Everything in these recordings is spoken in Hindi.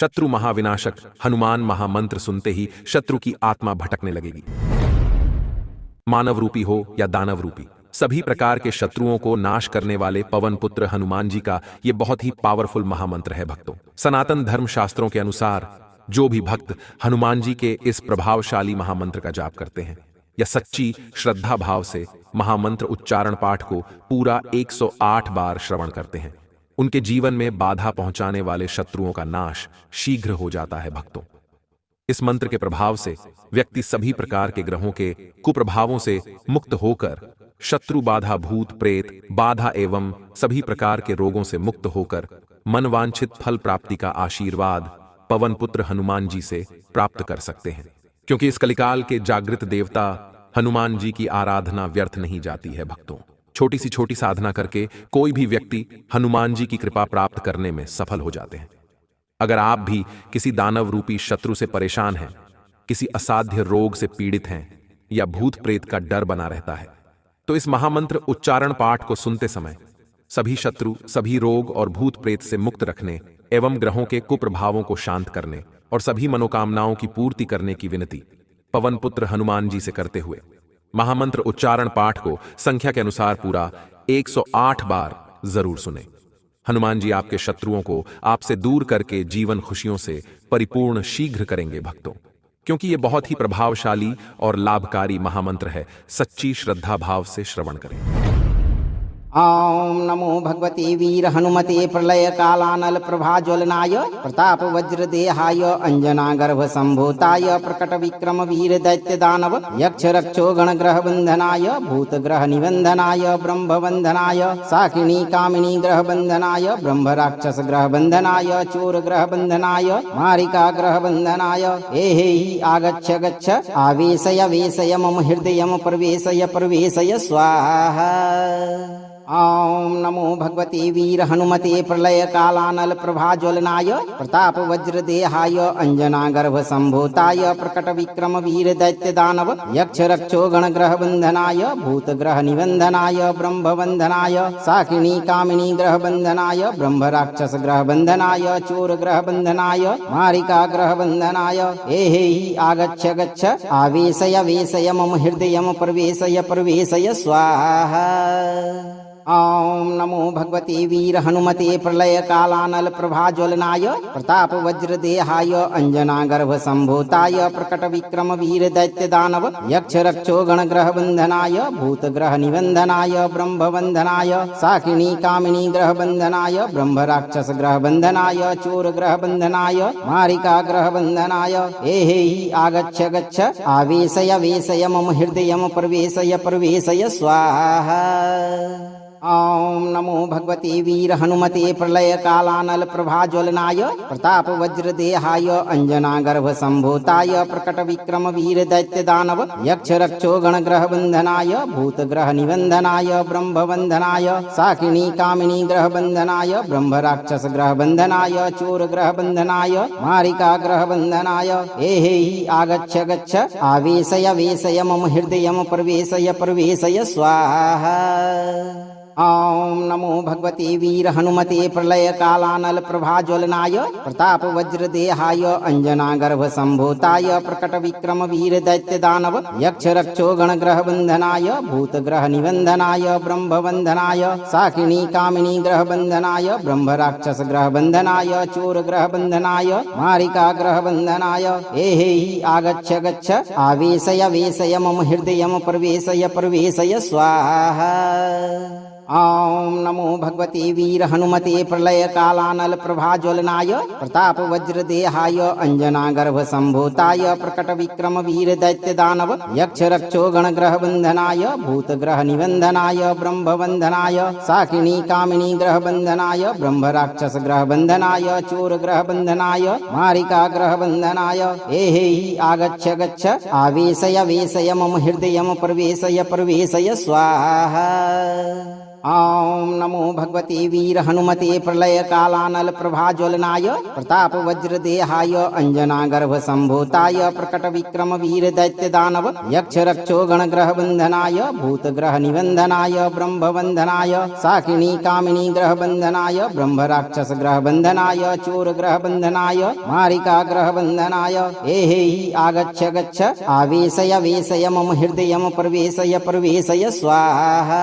शत्रु महाविनाशक हनुमान महामंत्र सुनते ही शत्रु की आत्मा भटकने लगेगी। मानव रूपी हो या दानव रूपी, सभी प्रकार के शत्रुओं को नाश करने वाले पवन पुत्र हनुमान जी का यह बहुत ही पावरफुल महामंत्र है। भक्तों, सनातन धर्म शास्त्रों के अनुसार जो भी भक्त हनुमान जी के इस प्रभावशाली महामंत्र का जाप करते हैं या सच्ची श्रद्धा भाव से महामंत्र उच्चारण पाठ को पूरा 108 बार श्रवण करते हैं, उनके जीवन में बाधा पहुंचाने वाले शत्रुओं का नाश शीघ्र हो जाता है। भक्तों, इस मंत्र के प्रभाव से व्यक्ति सभी प्रकार के ग्रहों के कुप्रभावों से मुक्त होकर शत्रु बाधा, भूत प्रेत बाधा एवं सभी प्रकार के रोगों से मुक्त होकर मनवांछित फल प्राप्ति का आशीर्वाद पवन पुत्र हनुमान जी से प्राप्त कर सकते हैं। क्योंकि इस कलिकाल के जागृत देवता हनुमान जी की आराधना व्यर्थ नहीं जाती है। भक्तों, छोटी साधना करके कोई भी व्यक्ति हनुमान जी की कृपा प्राप्त करने में सफल हो जाते हैं। अगर आप भी किसी दानव रूपी शत्रु से परेशान हैं, किसी असाध्य रोग से पीड़ित हैं या भूत प्रेत का डर बना रहता है, तो इस महामंत्र उच्चारण पाठ को सुनते समय सभी शत्रु, सभी रोग और भूत प्रेत से मुक्त रखने एवं ग्रहों के कुप्रभावों को शांत करने और सभी मनोकामनाओं की पूर्ति करने की विनती पवन पुत्र हनुमान जी से करते हुए महामंत्र उच्चारण पाठ को संख्या के अनुसार पूरा 108 बार जरूर सुने। हनुमान जी आपके शत्रुओं को आपसे दूर करके जीवन खुशियों से परिपूर्ण शीघ्र करेंगे। भक्तों, क्योंकि यह बहुत ही प्रभावशाली और लाभकारी महामंत्र है, सच्ची श्रद्धा भाव से श्रवण करें। ओम नमो भगवते वीर हनुमते प्रलय कालानल प्रभाज्वलनाय प्रताप वज्रदेहाय अंजना गर्भ संभूताय प्रकट विक्रम वीर दैत्य दानव यक्ष रक्षो गण ग्रह बंधनाय भूत ग्रह निबंधनाय ब्रह्म बंधनाय साकिनी कामिनी ग्रह बंधनाय ब्रह्म राक्षस ग्रह बंधनाय चोर ग्रह बंधनाय मारिका ग्रह बंधनाय एहि आगच्छ गच्छ आवेशय वेशय मम हृदयम प्रवेशय प्रवेशय स्वाहा। ओम नमो भगवते वीर हनुमते प्रलय कालानल प्रभाज्वलनाय प्रताप वज्रदेहाय अंजना गर्भ संभूताय प्रकट विक्रम वीर दैत्य दानव यक्ष रक्षो गण ग्रह बंधनाय भूत ग्रह निबंधनाय ब्रह्म बंधनाय साकिनी कामिनी ग्रह बंधनाय ब्रह्म राक्षस ग्रह बंधनाय चोर ग्रह बंधनाय मारिका ग्रह बंधनाय एहि आगच्छ गच्छ आवेशय वेशय मम हृदयम प्रवेशय प्रवेशय स्वाहा। ओम नमो भगवते वीर हनुमते प्रलय कालानल प्रभाज्वलनाय प्रताप वज्रदेहाय अंजना गर्भ संभूताय प्रकट विक्रम वीर दैत्य दानव यक्ष रक्षो गण ग्रह बंधनाय भूत ग्रह निबंधनाय ब्रह्म बंधनाय साकिनी कामिनी ग्रह बंधनाय ब्रह्म राक्षस ग्रह बंधनाय चोर ग्रह बंधनाय मारिका ग्रह बंधनाय एहि आगच्छ गच्छ आवेशय वेशय मम हृदयम प्रवेशय प्रवेशय स्वाहा। ओम नमो भगवते वीर हनुमते प्रलय कालानल प्रभाज्वलनाय प्रताप वज्रदेहाय अंजना गर्भ संभूताय प्रकट विक्रम वीर दैत्य दानव यक्ष रक्षो गण ग्रह बंधनाय भूत ग्रह निबंधनाय ब्रह्म बंधनाय साकिनी कामिनी ग्रह बंधनाय ब्रह्म राक्षस ग्रह बंधनाय चोर ग्रह बंधनाय मारिका ग्रह बंधनाय एहि आगच्छ गच्छ आवेशय वेशय मम हृदयम प्रवेशय प्रवेशय स्वाहा। ओम नमो भगवते वीर हनुमते प्रलय कालानल प्रभाज्वलनाय प्रताप वज्रदेहाय अंजना गर्भ संभूताय प्रकट विक्रम वीर दैत्य दानव यक्ष रक्षो गण ग्रह बंधनाय भूत ग्रह निबंधनाय ब्रह्म बंधनाय साकिनी कामिनी ग्रह बंधनाय ब्रह्म राक्षस ग्रह बंधनाय चोर ग्रह बंधनाय मारिका ग्रह बंधनाय एहि आगच्छ गच्छ आवेशय वेशय मम हृदयम प्रवेशय प्रवेशय स्वाहा। ओम नमो भगवते वीर हनुमते प्रलय कालानल प्रभाज्वलनाय प्रताप वज्रदेहाय अंजना गर्भ संभूताय प्रकट विक्रम वीर दैत्य दानव यक्ष रक्षो गण ग्रह बंधनाय भूत ग्रह निबंधनाय ब्रह्म बंधनाय साकिनी कामिनी ग्रह बंधनाय ब्रह्म राक्षस ग्रह बंधनाय चोर ग्रह बंधनाय मारिका ग्रह बंधनाय एहि आगच्छ गच्छ आवेशय वेशय मम हृदयम प्रवेशय प्रवेशय स्वाहा। ॐ नमो भगवते वीर हनुमते प्रलय कालानल प्रभाज्वलनाय प्रताप वज्रदेहाय अंजनागर्भ संभूताय प्रकट विक्रम वीर दैत्य दानव यक्ष रक्षो गणग्रह बंधनाय भूतग्रह निबंधनाय ब्रह्म बंधनाय साकिनी कामिनी ग्रह बंधनाय ब्रह्म राक्षस ग्रह बंधनाय चोर ग्रह बंधनाय मारिका ग्रह बंधनाय एहि आगच्छ गच्छ आवेशय वेशय मम हृदयम प्रवेशय स्वाहा।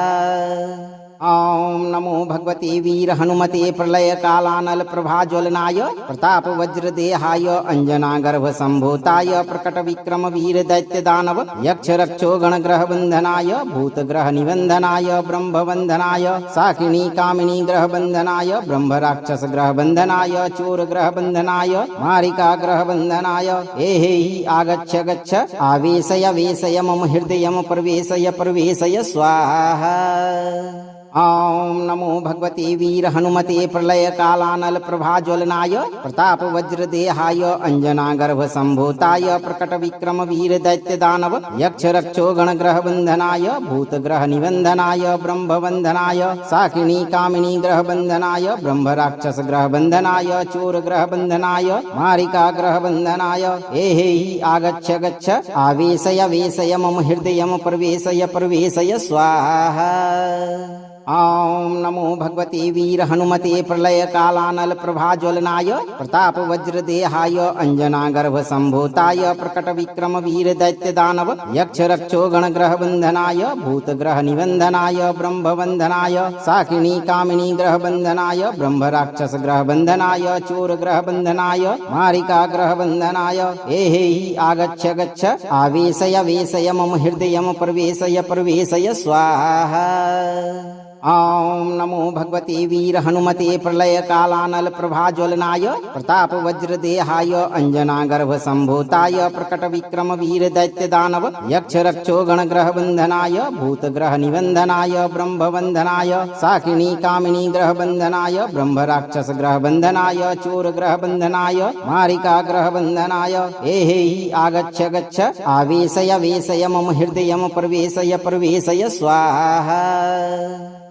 ॐ नमो भगवते वीर हनुमते प्रलय कालानल प्रभाज्वलनाय प्रताप वज्रदेहाय अंजनागर्भ संभूताय प्रकट विक्रम वीर दैत्य दानव यक्ष रक्षो गणग्रह बंधनाय भूतग्रह निबंधनाय ब्रह्म बंधनाय साकिनी कामिनी ग्रह बंधनाय ब्रह्म राक्षस ग्रह बंधनाय चोर ग्रह बंधनाय मारिका ग्रह बंधनाय एहि आगच्छ गच्छ आवेशय वेशय मम हृदयम प्रवेशय स्वाहा। ॐ नमो भगवते वीर हनुमते प्रलय कालानल प्रभाज्वलनाय प्रताप वज्रदेहाय अंजनागर्भ संभूताय प्रकट विक्रम वीर दैत्य दानव यक्ष रक्षो गणग्रह बंधनाय भूतग्रह निबंधनाय ब्रह्म बंधनाय साकिनी कामिनी ग्रह बंधनाय ब्रह्म राक्षस ग्रह बंधनाय चोर ग्रह बंधनाय मारिका ग्रह बंधनाय एहि आगच्छ गच्छ आवेशय वेशय मम हृदयम प्रवेशय स्वाहा। ॐ नमो भगवते वीर हनुमते प्रलय कालानल प्रभाज्वलनाय प्रताप वज्रदेहाय अंजनागर्भ संभूताय प्रकट विक्रम वीर दैत्य दानव यक्ष रक्षो गणग्रह बंधनाय भूतग्रह निबंधनाय ब्रह्म बंधनाय साकिनी कामिनी ग्रह बंधनाय ब्रह्म राक्षस ग्रह बंधनाय चोर ग्रह बंधनाय मारिका ग्रह बंधनाय एहि आगच्छ गच्छ आवेशय वेशय मम हृदयम प्रवेशय स्वाहा। ॐ नमो भगवते वीर हनुमते प्रलय कालानल प्रभाज्वलनाय प्रताप वज्रदेहाय अंजनागर्भ संभूताय प्रकट विक्रम वीर दैत्य दानव यक्ष रक्षो गणग्रह बंधनाय भूतग्रह निबंधनाय ब्रह्म बंधनाय साकिनी कामिनी ग्रह बंधनाय ब्रह्म राक्षस ग्रह बंधनाय चोर ग्रह बंधनाय मारिका ग्रह बंधनाय एहि आगच्छ गच्छ आवेशय वेशय मम हृदयम प्रवेशय स्वाहा।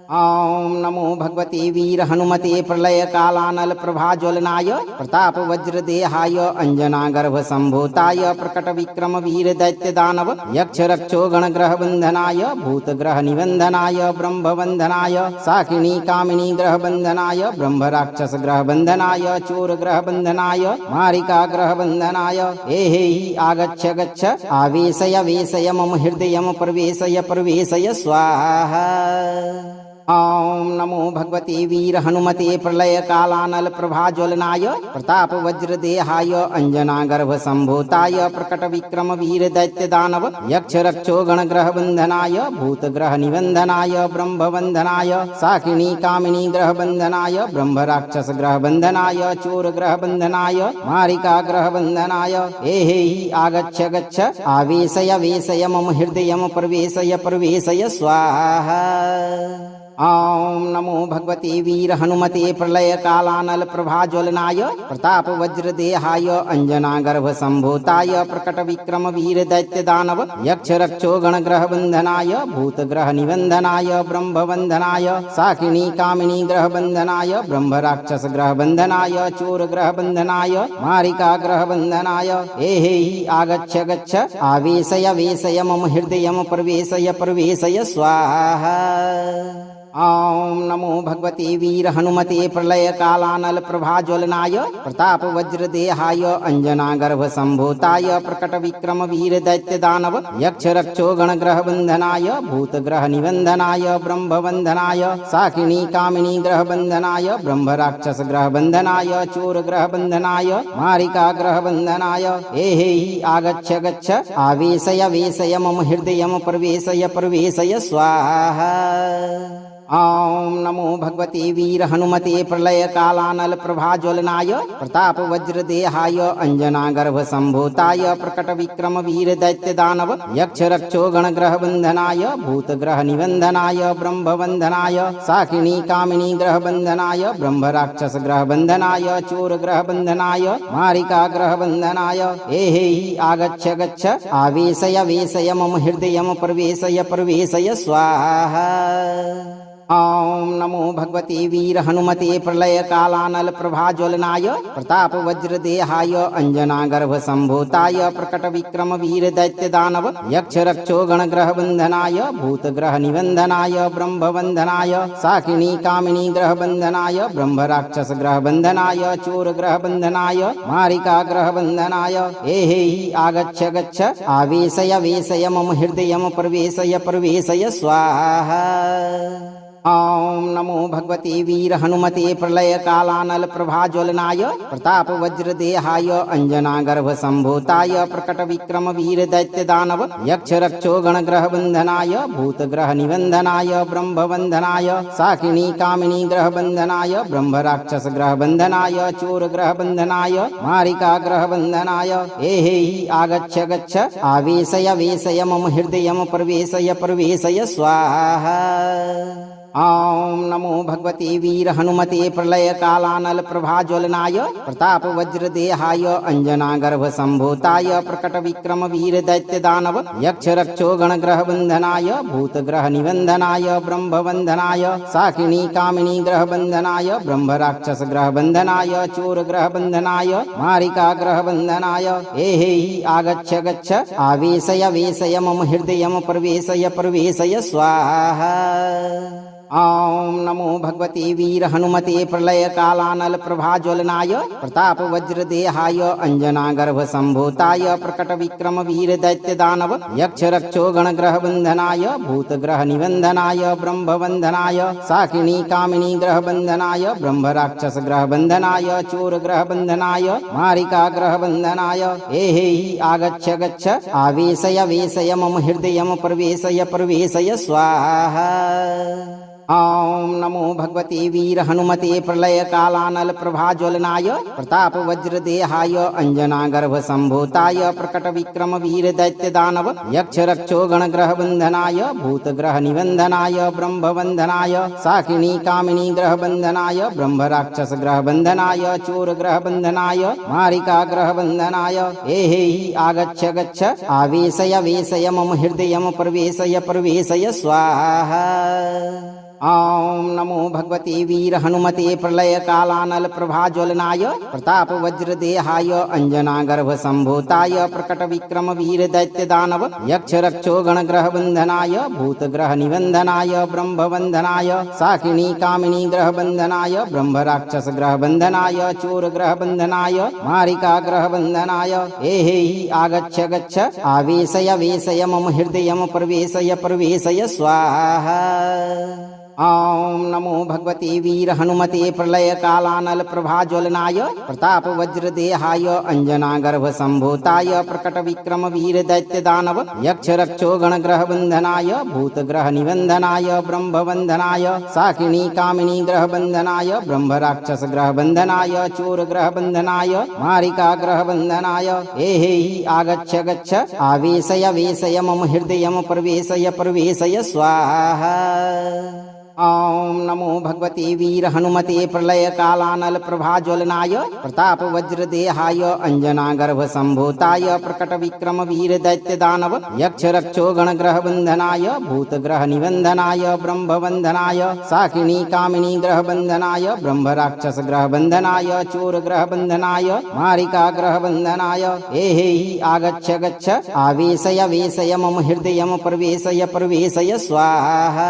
ॐ नमो भगवते वीर हनुमते प्रलय कालानल प्रभाज्वलनाय प्रताप वज्रदेहाय अंजनागर्भ संभूताय प्रकट विक्रम वीर दैत्य दानव यक्ष रक्षो गणग्रह बंधनाय भूतग्रह निबंधनाय ब्रह्म बंधनाय साकिनी कामिनी ग्रह बंधनाय ब्रह्म राक्षस ग्रह बंधनाय चोर ग्रह बंधनाय मारिका ग्रह बंधनाय एहि आगच्छ गच्छ आवेशय वेशय मम हृदयम प्रवेशय स्वाहा। ॐ नमो भगवते वीर हनुमते प्रलय कालानल प्रभाज्वलनाय प्रताप वज्रदेहाय अंजनागर्भ संभूताय प्रकट विक्रम वीर दैत्य दानव यक्ष रक्षो गणग्रह बंधनाय भूतग्रह निबंधनाय ब्रह्म बंधनाय साकिनी कामिनी ग्रह बंधनाय ब्रह्म राक्षस ग्रह बंधनाय चोर ग्रह बंधनाय मारिका ग्रह बंधनाय एहि आगच्छ गच्छ आवेशय वेशय मम हृदयम प्रवेशय स्वाहा। ॐ नमो भगवते वीर हनुमते प्रलय कालानल प्रभाज्वलनाय प्रताप वज्रदेहाय अंजनागर्भ संभूताय प्रकट विक्रम वीर दैत्य दानव यक्ष रक्षो गणग्रह बंधनाय भूतग्रह निबंधनाय ब्रह्म बंधनाय साकिनी कामिनी ग्रह बंधनाय ब्रह्म राक्षस ग्रह बंधनाय चोर ग्रह बंधनाय मारिका ग्रह बंधनाय एहि आगच्छ गच्छ आवेशय वेशय मम हृदयम प्रवेशय स्वाहा। ॐ नमो भगवते वीर हनुमते प्रलय कालानल प्रभाज्वलनाय प्रताप वज्रदेहाय अंजनागर्भ संभूताय प्रकट विक्रम वीर दैत्य दानव यक्ष रक्षो गणग्रह बंधनाय भूतग्रह निबंधनाय ब्रह्म बंधनाय साकिनी कामिनी ग्रह बंधनाय ब्रह्म राक्षस ग्रह बंधनाय चोर ग्रह बंधनाय मारिका ग्रह बंधनाय एहि आगच्छ गच्छ आवेशय वेशय मम हृदयम प्रवेशय स्वाहा। ॐ नमो भगवते वीर हनुमते प्रलय कालानल प्रभाज्वलनाय प्रताप वज्रदेहाय अंजनागर्भ संभूताय प्रकट विक्रम वीर दैत्य दानव यक्ष रक्षो गणग्रह बंधनाय भूतग्रह निबंधनाय ब्रह्म बंधनाय साकिनी कामिनी ग्रह बंधनाय ब्रह्म राक्षस ग्रह बंधनाय चोर ग्रह बंधनाय मारिका ग्रह बंधनाय एहि आगच्छ गच्छ आवेशय वेशय मम हृदयम प्रवेशय स्वाहा। ॐ नमो भगवते वीर हनुमते प्रलय कालानल प्रभाज्वलनाय प्रताप वज्रदेहाय अंजनागर्भ संभूताय प्रकट विक्रम वीर दैत्य दानव यक्ष रक्षो गणग्रह बंधनाय भूत ग्रह निबंधनाय ब्रह्म बंधनाय साकिनी कामिनी ग्रह बंधनाय ब्रह्म राक्षस ग्रह बंधनाय चोर ग्रह बंधनाय मारिका ग्रह बंधनाय एहि आगच्छ गच्छ आवेशय वेशय मम हृदयम प्रवेशय प्रवेशय स्वाहा। ॐ नमो भगवते वीर हनुमते प्रलय कालानल प्रभाज्वलनाय प्रताप वज्रदेहाय अंजनागर्भ संभूताय प्रकट विक्रम वीर दैत्य दानव यक्ष रक्षो गणग्रह बंधनाय भूत ग्रह निबंधनाय ब्रह्म बंधनाय साकिनी कामिनी ग्रह बंधनाय ब्रह्म राक्षस ग्रह बंधनाय चोर ग्रह बंधनाय मारिका ग्रह बंधनाय एहि आगच्छ गच्छ आवेशय वेशय मम हृदयम प्रवेशय प्रवेशय स्वाहा। ॐ नमो भगवते वीर हनुमते प्रलय कालानल प्रभाज्वलनाय प्रताप वज्रदेहाय अंजनागर्भ संभूताय प्रकट विक्रम वीर दैत्य दानव यक्ष रक्षो गणग्रह बंधनाय भूत ग्रह निबंधनाय ब्रह्म बंधनाय साकिनी कामिनी ग्रह बंधनाय ब्रह्म राक्षस ग्रह बंधनाय चोर ग्रह बंधनाय मारिका ग्रह बंधनाय एहि आगच्छ गच्छ आवेशय वेशय मम हृदयम प्रवेशय प्रवेशय स्वाहा। ॐ नमो भगवते वीर हनुमते प्रलय कालानल प्रभाज्वलनाय प्रताप वज्रदेहाय अंजनागर्भ संभूताय प्रकट विक्रम वीर दैत्य दानव यक्ष रक्षो गणग्रह बंधनाय भूत ग्रह निबंधनाय ब्रह्म बंधनाय साकिनी कामिनी ग्रह बंधनाय ब्रह्म राक्षस ग्रह बंधनाय चोर ग्रह बंधनाय मारिका ग्रह बंधनाय एहि आगच्छ गच्छ आवेशय वेशय मम हृदयम प्रवेशय प्रवेशय स्वाहा। ॐ नमो भगवते वीर हनुमते प्रलय कालानल प्रभाज्वलनाय प्रताप वज्रदेहाय अंजनागर्भ संभूताय प्रकट विक्रम वीर दैत्य दानव यक्ष रक्षो गणग्रह बंधनाय भूत ग्रह निबंधनाय ब्रह्म बंधनाय साकिनी कामिनी ग्रह बंधनाय ब्रह्म राक्षस ग्रह बंधनाय चोर ग्रह बंधनाय मारिका ग्रह बंधनाय एहि आगच्छ गच्छ आवेशय वेशय मम हृदयम प्रवेशय प्रवेशय स्वाहा। ॐ नमो भगवते वीर हनुमते प्रलय कालानल प्रभाज्वलनाय प्रताप वज्रदेहाय अंजनागर्भ संभूताय प्रकट विक्रम वीर दैत्य दानव यक्ष रक्षो गणग्रह बंधनाय भूत ग्रह निबंधनाय ब्रह्म बंधनाय साकिनी कामिनी ग्रह बंधनाय ब्रह्म राक्षस ग्रह बंधनाय चोर ग्रह बंधनाय मारिका ग्रह बंधनाय एहि आगच्छ गच्छ आवेशय वेशय मम हृदयम प्रवेशय प्रवेशय स्वाहा। ॐ नमो भगवते वीर हनुमते प्रलय कालानल प्रभाज्वलनाय प्रताप वज्रदेहाय अंजनागर्भ संभूताय प्रकट विक्रम वीर दैत्य दानव यक्ष रक्षो गणग्रह बंधनाय भूत ग्रह निबंधनाय ब्रह्म बंधनाय साकिनी कामिनी ग्रह बंधनाय ब्रह्म राक्षस ग्रह बंधनाय चोर ग्रह बंधनाय मारिका ग्रह बंधनाय एहि आगच्छ गच्छ आवेशय वेशय मम हृदयम प्रवेशय प्रवेशय स्वाहा। ॐ नमो भगवते वीर हनुमते प्रलय कालानल प्रभाज्वलनाय प्रताप वज्रदेहाय अंजनागर्भ संभूताय प्रकट विक्रम वीर दैत्य दानव यक्ष रक्षो गणग्रह बंधनाय भूत ग्रह निबंधनाय ब्रह्म बंधनाय साकिनी कामिनी ग्रह बंधनाय ब्रह्म राक्षस ग्रह बंधनाय चोर ग्रह बंधनाय मारिका ग्रह बंधनाय एहि आगच्छ गच्छ आवेशय वेशय मम हृदयम प्रवेशय प्रवेशय स्वाहा।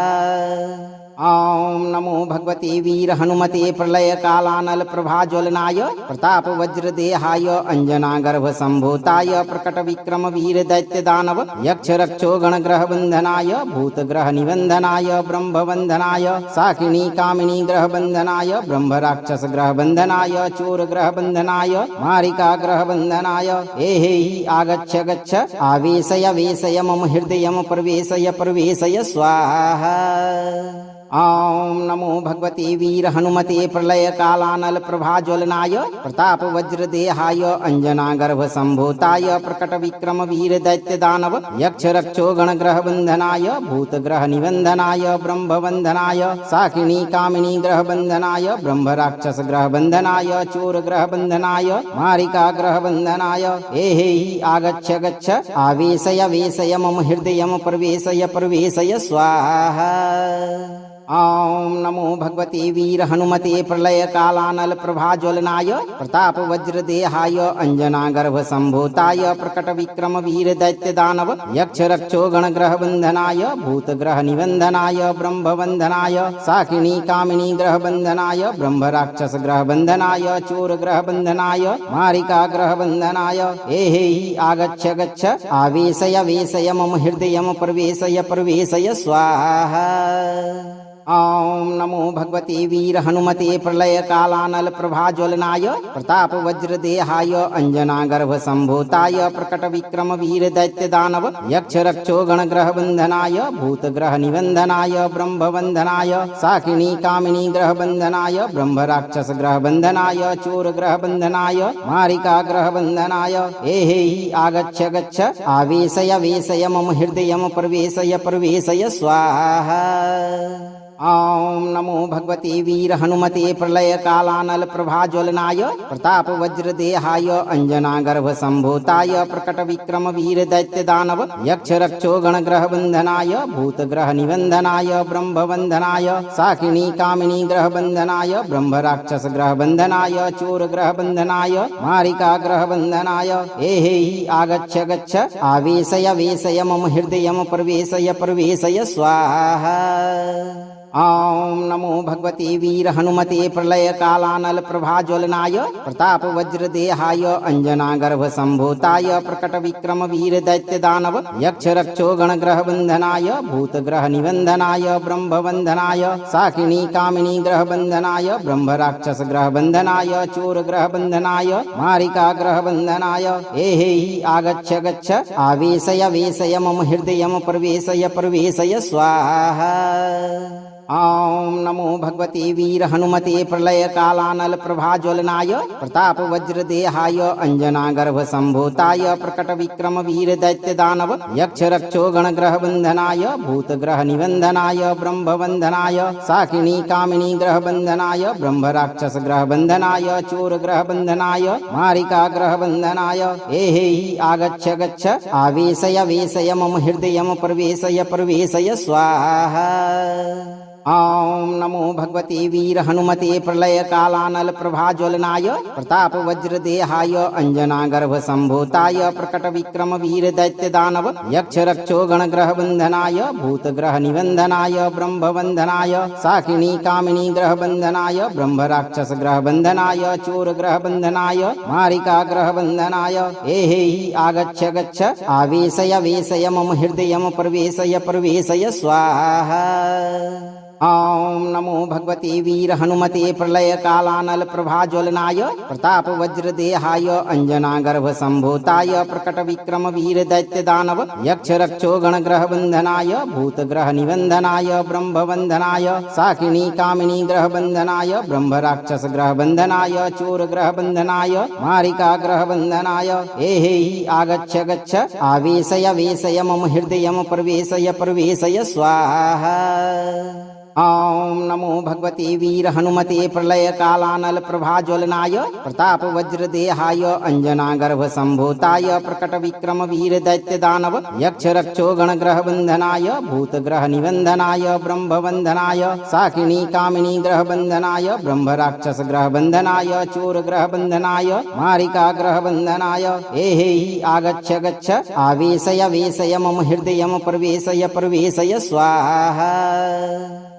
ॐ नमो भगवते वीर हनुमते प्रलय कालानल प्रभाज्वलनाय प्रताप वज्रदेहाय अंजनागर्भ संभूताय प्रकट विक्रम वीर दैत्य दानव यक्ष रक्षो गणग्रह बंधनाय भूत ग्रह निबंधनाय ब्रह्म बंधनाय साकिनी कामिनी ग्रह बंधनाय ब्रह्म राक्षस ग्रह बंधनाय चोर ग्रह बंधनाय मारिका ग्रह बंधनाय एहि आगच्छ गच्छ आवेशय वेशय मम हृदयम प्रवेशय प्रवेशय स्वाहा। ॐ नमो भगवते वीर हनुमते प्रलय कालानल प्रभाज्वलनाय प्रताप वज्रदेहाय अंजनागर्भ संभूताय प्रकट विक्रम वीर दैत्य दानव यक्ष रक्षो गणग्रह बंधनाय भूत ग्रह निबंधनाय ब्रह्म बंधनाय साकिनी कामिनी ग्रह बंधनाय ब्रह्म राक्षस ग्रह बंधनाय चोर ग्रह बंधनाय मारिका ग्रह बंधनाय एहि आगच्छ गच्छ आवेशय वेशय मम हृदयम प्रवेशय प्रवेशय स्वाहा। ॐ नमो भगवते वीर हनुमते प्रलय कालानल प्रभाज्वलनाय प्रताप वज्रदेहाय अंजनागर्भ संभूताय प्रकट विक्रम वीर दैत्य दानव यक्ष रक्षो गणग्रह बंधनाय भूत ग्रह निबंधनाय ब्रह्म बंधनाय साकिनी कामिनी ग्रह बंधनाय ब्रह्म राक्षस ग्रह बंधनाय चोर ग्रह बंधनाय मारिका ग्रह बंधनाय एहि आगच्छ गच्छ आवेशय वेशय मम हृदयम प्रवेशय प्रवेशय स्वाहा। ॐ नमो भगवते वीर हनुमते प्रलय कालानल प्रभाज्वलनाय प्रताप वज्रदेहाय अंजनागर्भ संभूताय प्रकट विक्रम वीर दैत्य दानव यक्ष रक्षो गणग्रह बंधनाय भूत ग्रह निबंधनाय ब्रह्म बंधनाय साकिनी कामिनी ग्रह बंधनाय ब्रह्म राक्षस ग्रह बंधनाय चोर ग्रह बंधनाय मारिका ग्रह बंधनाय एहि आगच्छ गच्छ आवेशय वेशय मम हृदयम प्रवेशय प्रवेशय स्वाहा। ॐ नमो भगवते वीर हनुमते प्रलय कालानल प्रभाज्वलनाय प्रताप वज्रदेहाय अंजनागर्भ संभूताय प्रकट विक्रम वीर दैत्य दानव यक्ष रक्षो गणग्रह बंधनाय भूत ग्रह निबंधनाय ब्रह्म बंधनाय साकिनी कामिनी ग्रह बंधनाय ब्रह्म राक्षस ग्रह बंधनाय चोर ग्रह बंधनाय मारिका ग्रह बंधनाय एहि आगच्छ गच्छ आवेशय वेशय मम हृदयम प्रवेशय प्रवेशय स्वाहा। ॐ नमो भगवते वीर हनुमते प्रलय कालानल प्रभाज्वलनाय प्रताप वज्रदेहाय अंजनागर्भ संभूताय प्रकट विक्रम वीर दैत्य दानव यक्ष रक्षो गणग्रह बंधनाय भूत ग्रह निबंधनाय ब्रह्म बंधनाय साकिनी कामिनी ग्रह बंधनाय ब्रह्म राक्षस ग्रह बंधनाय चोर ग्रह बंधनाय मारिका ग्रह बंधनाय एहि आगच्छ गच्छ आवेशय वेशय मम हृदयम प्रवेशय प्रवेशय स्वाहा। ॐ नमो भगवते वीर हनुमते प्रलय कालानल प्रभाज्वलनाय प्रताप वज्रदेहाय अंजनागर्भ संभूताय प्रकट विक्रम वीर दैत्य दानव यक्ष रक्षो गणग्रह बंधनाय भूत ग्रह निबंधनाय ब्रह्म बंधनाय साकिनी कामिनी ग्रह बंधनाय ब्रह्म राक्षस ग्रह बंधनाय चोर ग्रह बंधनाय मारिका ग्रह बंधनाय एहि आगच्छ गच्छ आवेशय वेशय मम हृदयम प्रवेशय प्रवेशय स्वाहा। ॐ नमो भगवते वीर हनुमते प्रलय कालानल प्रभाज्वलनाय प्रताप वज्रदेहाय अंजनागर्भ संभूताय प्रकट विक्रम वीर दैत्य दानव यक्ष रक्षो गणग्रह बंधनाय भूत ग्रह निबंधनाय ब्रह्म बंधनाय साकिनी कामिनी ग्रह बंधनाय ब्रह्म राक्षस ग्रह बंधनाय चोर ग्रह बंधनाय मारिका ग्रह बंधनाय एहि आगच्छ गच्छ आवेशय वेशय मम हृदयम प्रवेशय प्रवेशय स्वाहा। ॐ नमो भगवते वीर हनुमते प्रलय कालानल प्रभाज्वलनाय प्रताप वज्रदेहाय अंजनागर्भ संभूताय प्रकट विक्रम वीर दैत्य दानव यक्ष रक्षो गणग्रह बंधनाय भूत ग्रह निबंधनाय ब्रह्म बंधनाय साकिनी कामिनी ग्रह बंधनाय ब्रह्म राक्षस ग्रह बंधनाय चोर ग्रह बंधनाय मारिका ग्रह बंधनाय एहि आगच्छ गच्छ आवेशय वेशय मम हृदयम प्रवेशय प्रवेशय स्वाहा। ॐ नमो भगवते वीर हनुमते प्रलय कालानल प्रभाज्वलनाय प्रताप वज्रदेहाय अंजनागर्भ संभूताय प्रकट विक्रम वीर दैत्य दानव यक्ष रक्षो गणग्रह बंधनाय भूत ग्रह निबंधनाय ब्रह्म बंधनाय साकिनी कामिनी ग्रह बंधनाय ब्रह्म राक्षस ग्रह बंधनाय चोर ग्रह बंधनाय मारिका ग्रह बंधनाय एहि आगच्छ गच्छ आवेशय वेशय मम हृदयम प्रवेशय प्रवेशय स्वाहा।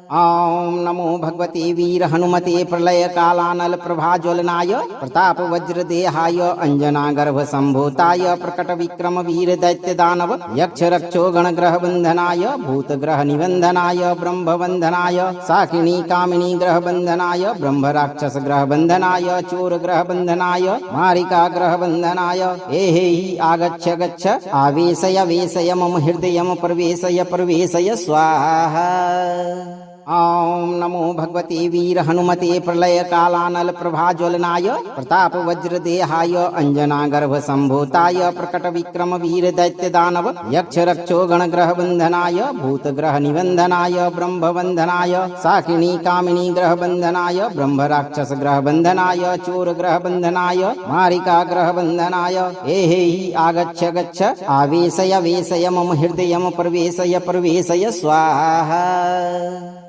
ॐ नमो भगवते वीर हनुमते प्रलय कालानल प्रभाज्वलनाय प्रताप वज्रदेहाय अंजनागर्भ संभूताय प्रकट विक्रम वीर दैत्य दानव यक्ष रक्षो गणग्रह बंधनाय भूत ग्रह निबंधनाय ब्रह्म बंधनाय साकिनी कामिनी ग्रह बंधनाय ब्रह्म राक्षस ग्रह बंधनाय चोर ग्रह बंधनाय मारिका ग्रह बंधनाय एहि आगच्छ गच्छ आवेशय वेशय मम हृदयम प्रवेशय प्रवेशय स्वाहा। ॐ नमो भगवते वीर हनुमते प्रलय कालानल प्रभाज्वलनाय प्रताप वज्रदेहाय अंजनागर्भ संभूताय प्रकट विक्रम वीर दैत्य दानव यक्ष रक्षो गणग्रह बंधनाय भूत ग्रह निबंधनाय ब्रह्म बंधनाय साकिनी कामिनी ग्रह बंधनाय ब्रह्म राक्षस ग्रह बंधनाय चोर ग्रह बंधनाय मारिका ग्रह बंधनाय एहि आगच्छ गच्छ आवेशय वेशय मम हृदयम प्रवेशय प्रवेशय स्वाहा।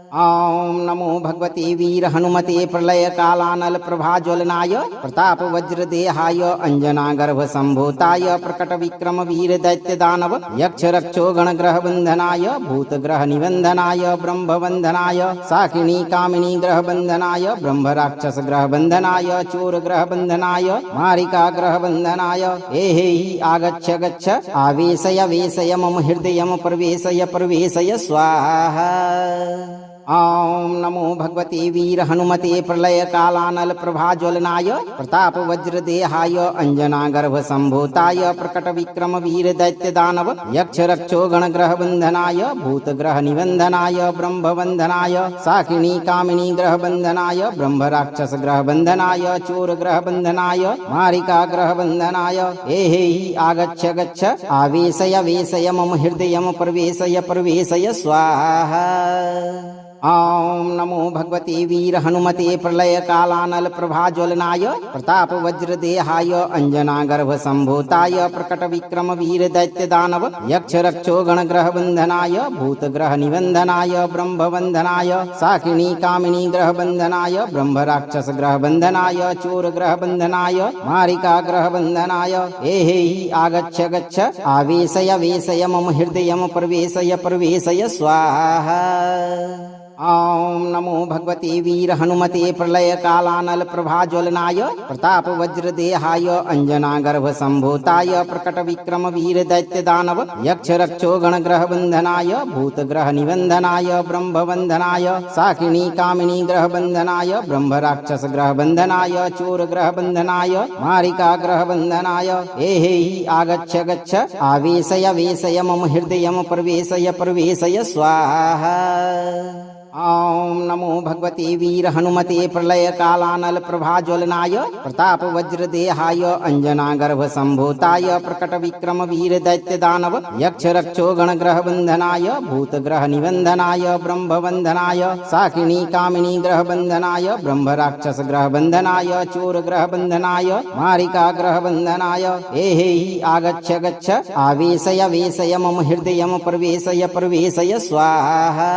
ॐ नमो भगवते वीर हनुमते प्रलय कालानल प्रभाज्वलनाय प्रताप वज्रदेहाय अंजनागर्भ संभूताय प्रकट विक्रम वीर दैत्य दानव यक्ष रक्षो गणग्रह बंधनाय भूतग्रह निबंधनाय ब्रह्म बंधनाय साकिनी कामिनी ग्रह बंधनाय ब्रह्म राक्षस ग्रह बंधनाय चोर ग्रह बंधनाय मारिका ग्रह बंधनाय एहि आगच्छ गच्छ आवेशय वेशय मम हृदयम प्रवेशय प्रवेशय स्वाहा। ॐ नमो भगवते वीर हनुमते प्रलय कालानल प्रभाज्वलनाय प्रताप वज्रदेहाय अंजनागर्भ संभूताय प्रकट विक्रम वीर दैत्य दानव यक्ष रक्षो गणग्रह बंधनाय भूतग्रह निबंधनाय ब्रह्म बंधनाय साकिनी कामिनी ग्रह बंधनाय ब्रह्म राक्षस ग्रह बंधनाय चोर ग्रह बंधनाय मारिका ग्रह बंधनाय एहि आगच्छ गच्छ आवेशय वेशय मम हृदयम प्रवेशय प्रवेशय स्वाहा। ॐ नमो भगवते वीर हनुमते प्रलय कालानल प्रभाज्वलनाय प्रताप वज्रदेहाय अंजनागर्भ संभूताय प्रकट विक्रम वीर दैत्य दानव यक्ष रक्षो गणग्रह बंधनाय भूतग्रह निबंधनाय ब्रह्म बंधनाय साकिनी कामिनी ग्रह बंधनाय ब्रह्म राक्षस ग्रह बंधनाय चोर ग्रह बंधनाय मारिका ग्रह बंधनाय एहि आगच्छ गच्छ आवेशय वेशय मम हृदयम प्रवेशय प्रवेशय स्वाहा। ॐ नमो भगवते वीर हनुमते प्रलय कालानल प्रभाज्वलनाय प्रताप वज्रदेहाय अंजनागर्भ संभूताय प्रकट विक्रम वीर दैत्य दानव यक्ष रक्षो गणग्रह बंधनाय भूतग्रह निबंधनाय ब्रह्म बंधनाय साकिनी कामिनी ग्रह बंधनाय ब्रह्म राक्षस ग्रह बंधनाय चोर ग्रह बंधनाय मारिका ग्रह बंधनाय एहि आगच्छ गच्छ आवेशय वेशय मम हृदयम प्रवेशय प्रवेशय स्वाहा। ॐ नमो भगवते वीर हनुमते प्रलय कालानल प्रभाज्वलनाय प्रताप वज्रदेहाय अंजनागर्भ संभूताय प्रकट विक्रम वीर दैत्य दानव यक्ष रक्षो गणग्रह बंधनाय भूतग्रह निबंधनाय ब्रह्म बंधनाय साकिनी कामिनी ग्रह बंधनाय ब्रह्म राक्षस ग्रह बंधनाय चोर ग्रह बंधनाय मारिका ग्रह बंधनाय एहि आगच्छ गच्छ आवेशय वेशय मम हृदयम प्रवेशय प्रवेशय स्वाहा।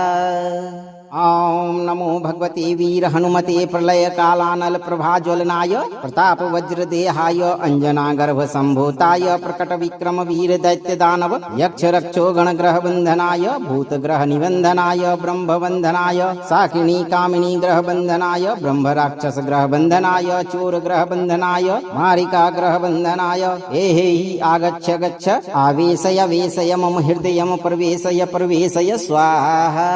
ॐ नमो भगवते वीर हनुमते प्रलय कालानल प्रभाज्वलनाय प्रताप वज्रदेहाय अंजनागर्भ संभूताय प्रकट विक्रम वीर दैत्य दानव यक्ष रक्षो गणग्रह बंधनाय भूतग्रह निबंधनाय ब्रह्म बंधनाय साकिनी कामिनी ग्रह बंधनाय ब्रह्म राक्षस ग्रह बंधनाय चोर ग्रह बंधनाय मारिका ग्रह बंधनाय एहि आगच्छ गच्छ आवेशय वेशय मम हृदयम प्रवेशय प्रवेशय स्वाहा।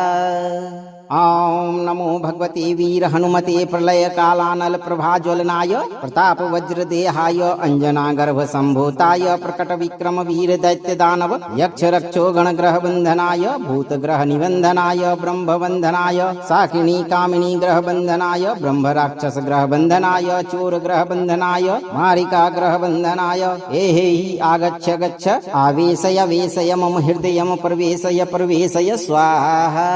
ॐ नमो भगवते वीर हनुमते प्रलय कालानल प्रभाज्वलनाय प्रताप वज्रदेहाय अंजनागर्भ संभूताय प्रकट विक्रम वीर दैत्य दानव यक्ष रक्षो गणग्रह बंधनाय भूतग्रह निबंधनाय ब्रह्म बंधनाय साकिनी कामिनी ग्रह बंधनाय ब्रह्म राक्षस ग्रह बंधनाय चोर ग्रह बंधनाय मारिका ग्रह बंधनाय एहि आगच्छ गच्छ आवेशय वेशय मम हृदयम प्रवेशय प्रवेशय स्वाहा।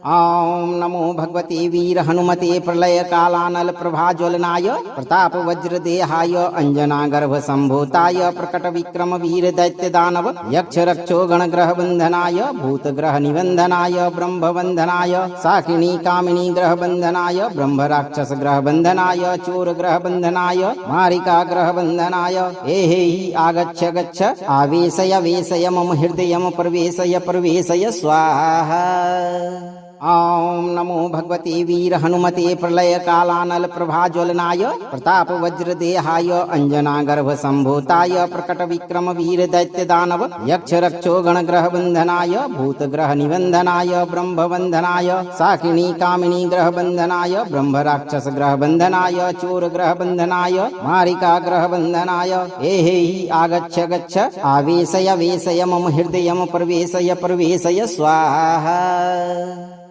ॐ नमो भगवते वीर हनुमते प्रलय कालानल प्रभाज्वलनाय प्रताप वज्रदेहाय अंजनागर्भ संभूताय प्रकट विक्रम वीर दैत्य दानव यक्ष रक्षो गणग्रह बंधनाय भूतग्रह निबंधनाय ब्रह्म बंधनाय साकिनी कामिनी ग्रह बंधनाय ब्रह्म राक्षस ग्रह बंधनाय चोर ग्रह बंधनाय मारिका ग्रह बंधनाय एहि आगच्छ गच्छ आवेशय वेशय मम हृदयम प्रवेशय प्रवेशय स्वाहा। ॐ नमो भगवते वीर हनुमते प्रलय कालानल प्रभाज्वलनाय प्रताप वज्रदेहाय अंजनागर्भ संभूताय प्रकट विक्रम वीर दैत्य दानव यक्ष रक्षो गणग्रह बंधनाय भूतग्रह निबंधनाय ब्रह्म बंधनाय साकिनी कामिनी ग्रह बंधनाय ब्रह्म राक्षस ग्रह बंधनाय चोर ग्रह बंधनाय मारिका ग्रह बंधनाय एहि आगच्छ गच्छ आवेशय वेशय मम हृदयम प्रवेशय प्रवेशय स्वाहा।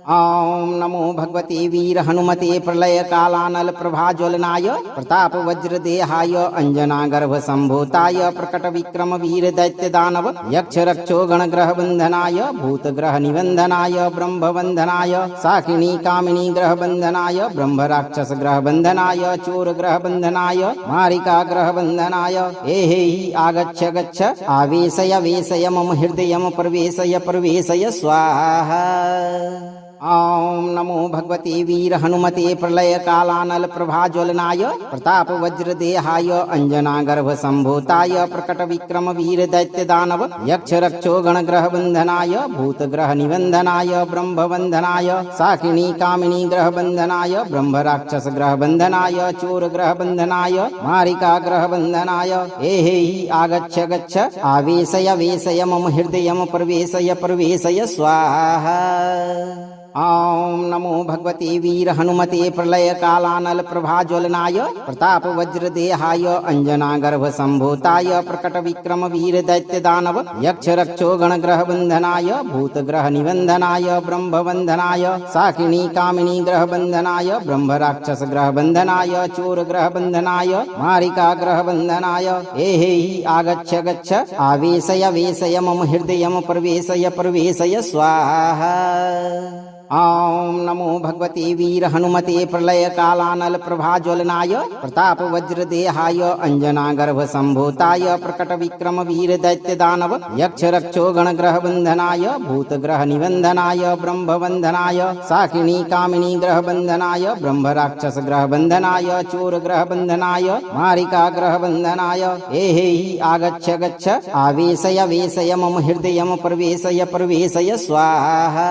ॐ नमो भगवते वीर हनुमते प्रलय कालानल प्रभाज्वलनाय प्रताप वज्रदेहाय अंजनागर्भ संभूताय प्रकट विक्रम वीर दैत्य दानव यक्ष रक्षो गणग्रह बंधनाय भूतग्रह निबंधनाय ब्रह्म बंधनाय साकिनी कामिनी ग्रह बंधनाय ब्रह्म राक्षस ग्रह बंधनाय चोर ग्रह बंधनाय मारिका ग्रह बंधनाय एहि आगच्छ गच्छ आवेशय वेशय मम हृदयम प्रवेशय प्रवेशय स्वाहा। ॐ नमो भगवते वीर हनुमते प्रलय कालानल प्रभाज्वलनाय प्रताप वज्रदेहाय अंजनागर्भ संभूताय प्रकट विक्रम वीर दैत्य दानव यक्ष रक्षो गणग्रह बंधनाय भूतग्रह निबंधनाय ब्रह्म बंधनाय साकिनी कामिनी ग्रह बंधनाय ब्रह्म राक्षस ग्रह बंधनाय चोर ग्रह बंधनाय मारिका ग्रह बंधनाय एहि आगच्छ गच्छ आवेशय वेशय मम हृदयम प्रवेशय प्रवेशय स्वाहा। ॐ नमो भगवते वीर हनुमते प्रलय कालानल प्रभाज्वलनाय प्रताप वज्रदेहाय अंजनागर्भ संभूताय प्रकट विक्रम वीर दैत्य दानव यक्ष रक्षो गणग्रह बंधनाय भूतग्रह निबंधनाय ब्रह्म बंधनाय साकिनी कामिनी ग्रह बंधनाय ब्रह्म राक्षस ग्रह बंधनाय चोर ग्रह बंधनाय मारिका ग्रह बंधनाय एहि आगच्छ गच्छ आवेशय वेशय मम हृदयम प्रवेशय प्रवेशय स्वाहा। ॐ नमो भगवते वीर हनुमते प्रलय कालानल प्रभाज्वलनाय प्रताप वज्रदेहाय अंजनागर्भ संभूताय प्रकट विक्रम वीर दैत्य दानव यक्ष रक्षो गणग्रह बंधनाय भूतग्रह निबंधनाय ब्रह्म बंधनाय साकिनी कामिनी ग्रह बंधनाय ब्रह्म राक्षस ग्रह बंधनाय चोर ग्रह बंधनाय मारिका ग्रह बंधनाय एहि आगच्छ गच्छ आवेशय वेशय मम हृदयम प्रवेशय प्रवेशय स्वाहा।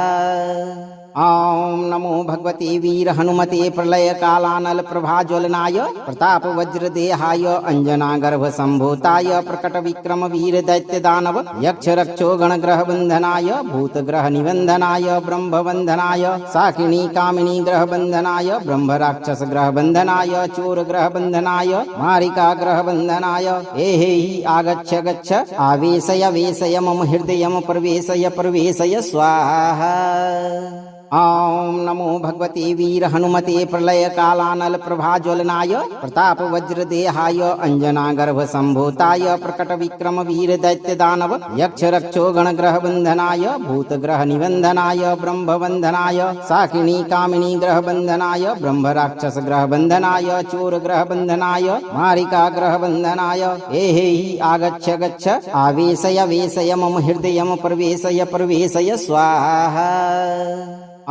ॐ नमो भगवते वीर हनुमते प्रलय कालानल प्रभाज्वलनाय प्रताप वज्रदेहाय अंजनागर्भ संभूताय प्रकट विक्रम वीर दैत्य दानव यक्ष रक्षो गणग्रह बंधनाय भूतग्रह निबंधनाय ब्रह्म बंधनाय साकिनी कामिनी ग्रह बंधनाय ब्रह्म राक्षस ग्रह बंधनाय चोर ग्रह बंधनाय मारिका ग्रह बंधनाय एहि आगच्छ गच्छ आवेशय वेशय मम हृदयम प्रवेशय प्रवेशय स्वाहा। ॐ नमो भगवते वीर हनुमते प्रलय कालानल प्रभाज्वलनाय प्रताप वज्रदेहाय अंजनागर्भ संभूताय प्रकट विक्रम वीर दैत्य दानव यक्ष रक्षो गणग्रह बंधनाय भूतग्रह निबंधनाय ब्रह्म बंधनाय साकिनी कामिनी ग्रह बंधनाय ब्रह्म राक्षस ग्रह बंधनाय चोर ग्रह बंधनाय मारिका ग्रह बंधनाय एहि आगच्छ गच्छ आवेशय वेशय मम हृदयम प्रवेशय प्रवेशय स्वाहा।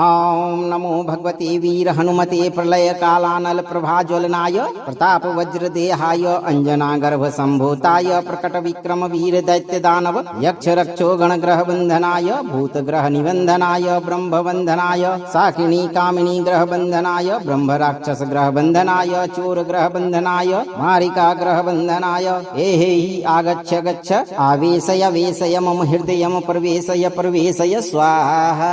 ॐ नमो भगवते वीर हनुमते प्रलय कालानल प्रभाज्वलनाय प्रताप वज्रदेहाय अंजनागर्भ संभूताय प्रकट विक्रम वीर दैत्य दानव यक्ष रक्षो गणग्रह बंधनाय भूतग्रह निबंधनाय ब्रह्म बंधनाय साकिनी कामिनी ग्रह बंधनाय ब्रह्म राक्षस ग्रह बंधनाय चोर ग्रह बंधनाय मारिका ग्रह बंधनाय एहि आगच्छ गच्छ आवेशय वेशय मम हृदयम प्रवेशय प्रवेशय स्वाहा।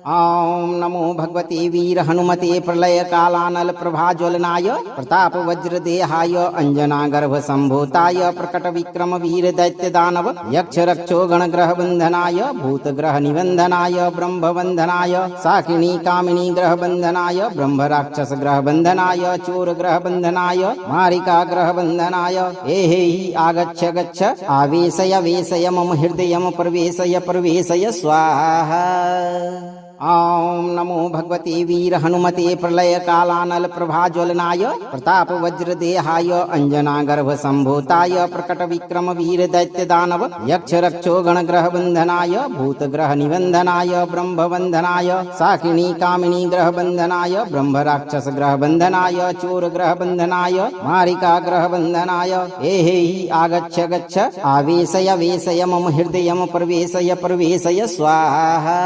ॐ नमो भगवते वीर हनुमते प्रलय कालानल प्रभाज्वलनाय प्रताप वज्रदेहाय अंजनागर्भ संभूताय प्रकट विक्रम वीर दैत्य दानव यक्ष रक्षो गणग्रह बंधनाय भूतग्रह निबंधनाय ब्रह्म बंधनाय साकिनी कामिनी ग्रह बंधनाय ब्रह्म राक्षस ग्रह बंधनाय चोर ग्रह बंधनाय मारिका ग्रह बंधनाय एहि आगच्छ गच्छ आवेशय वेशय मम हृदयम प्रवेशय प्रवेशय स्वाहा। ॐ नमो भगवते वीर हनुमते प्रलय कालानल प्रभाज्वलनाय प्रताप वज्रदेहाय अंजनागर्भ संभूताय प्रकट विक्रम वीर दैत्य दानव यक्ष रक्षो गणग्रह बंधनाय भूतग्रह निबंधनाय ब्रह्म बंधनाय साकिनी कामिनी ग्रह बंधनाय ब्रह्म राक्षस ग्रह बंधनाय चोर ग्रह बंधनाय मारिका ग्रह बंधनाय एहि आगच्छ गच्छ आवेशय वेशय मम हृदयम प्रवेशय प्रवेशय स्वाहा।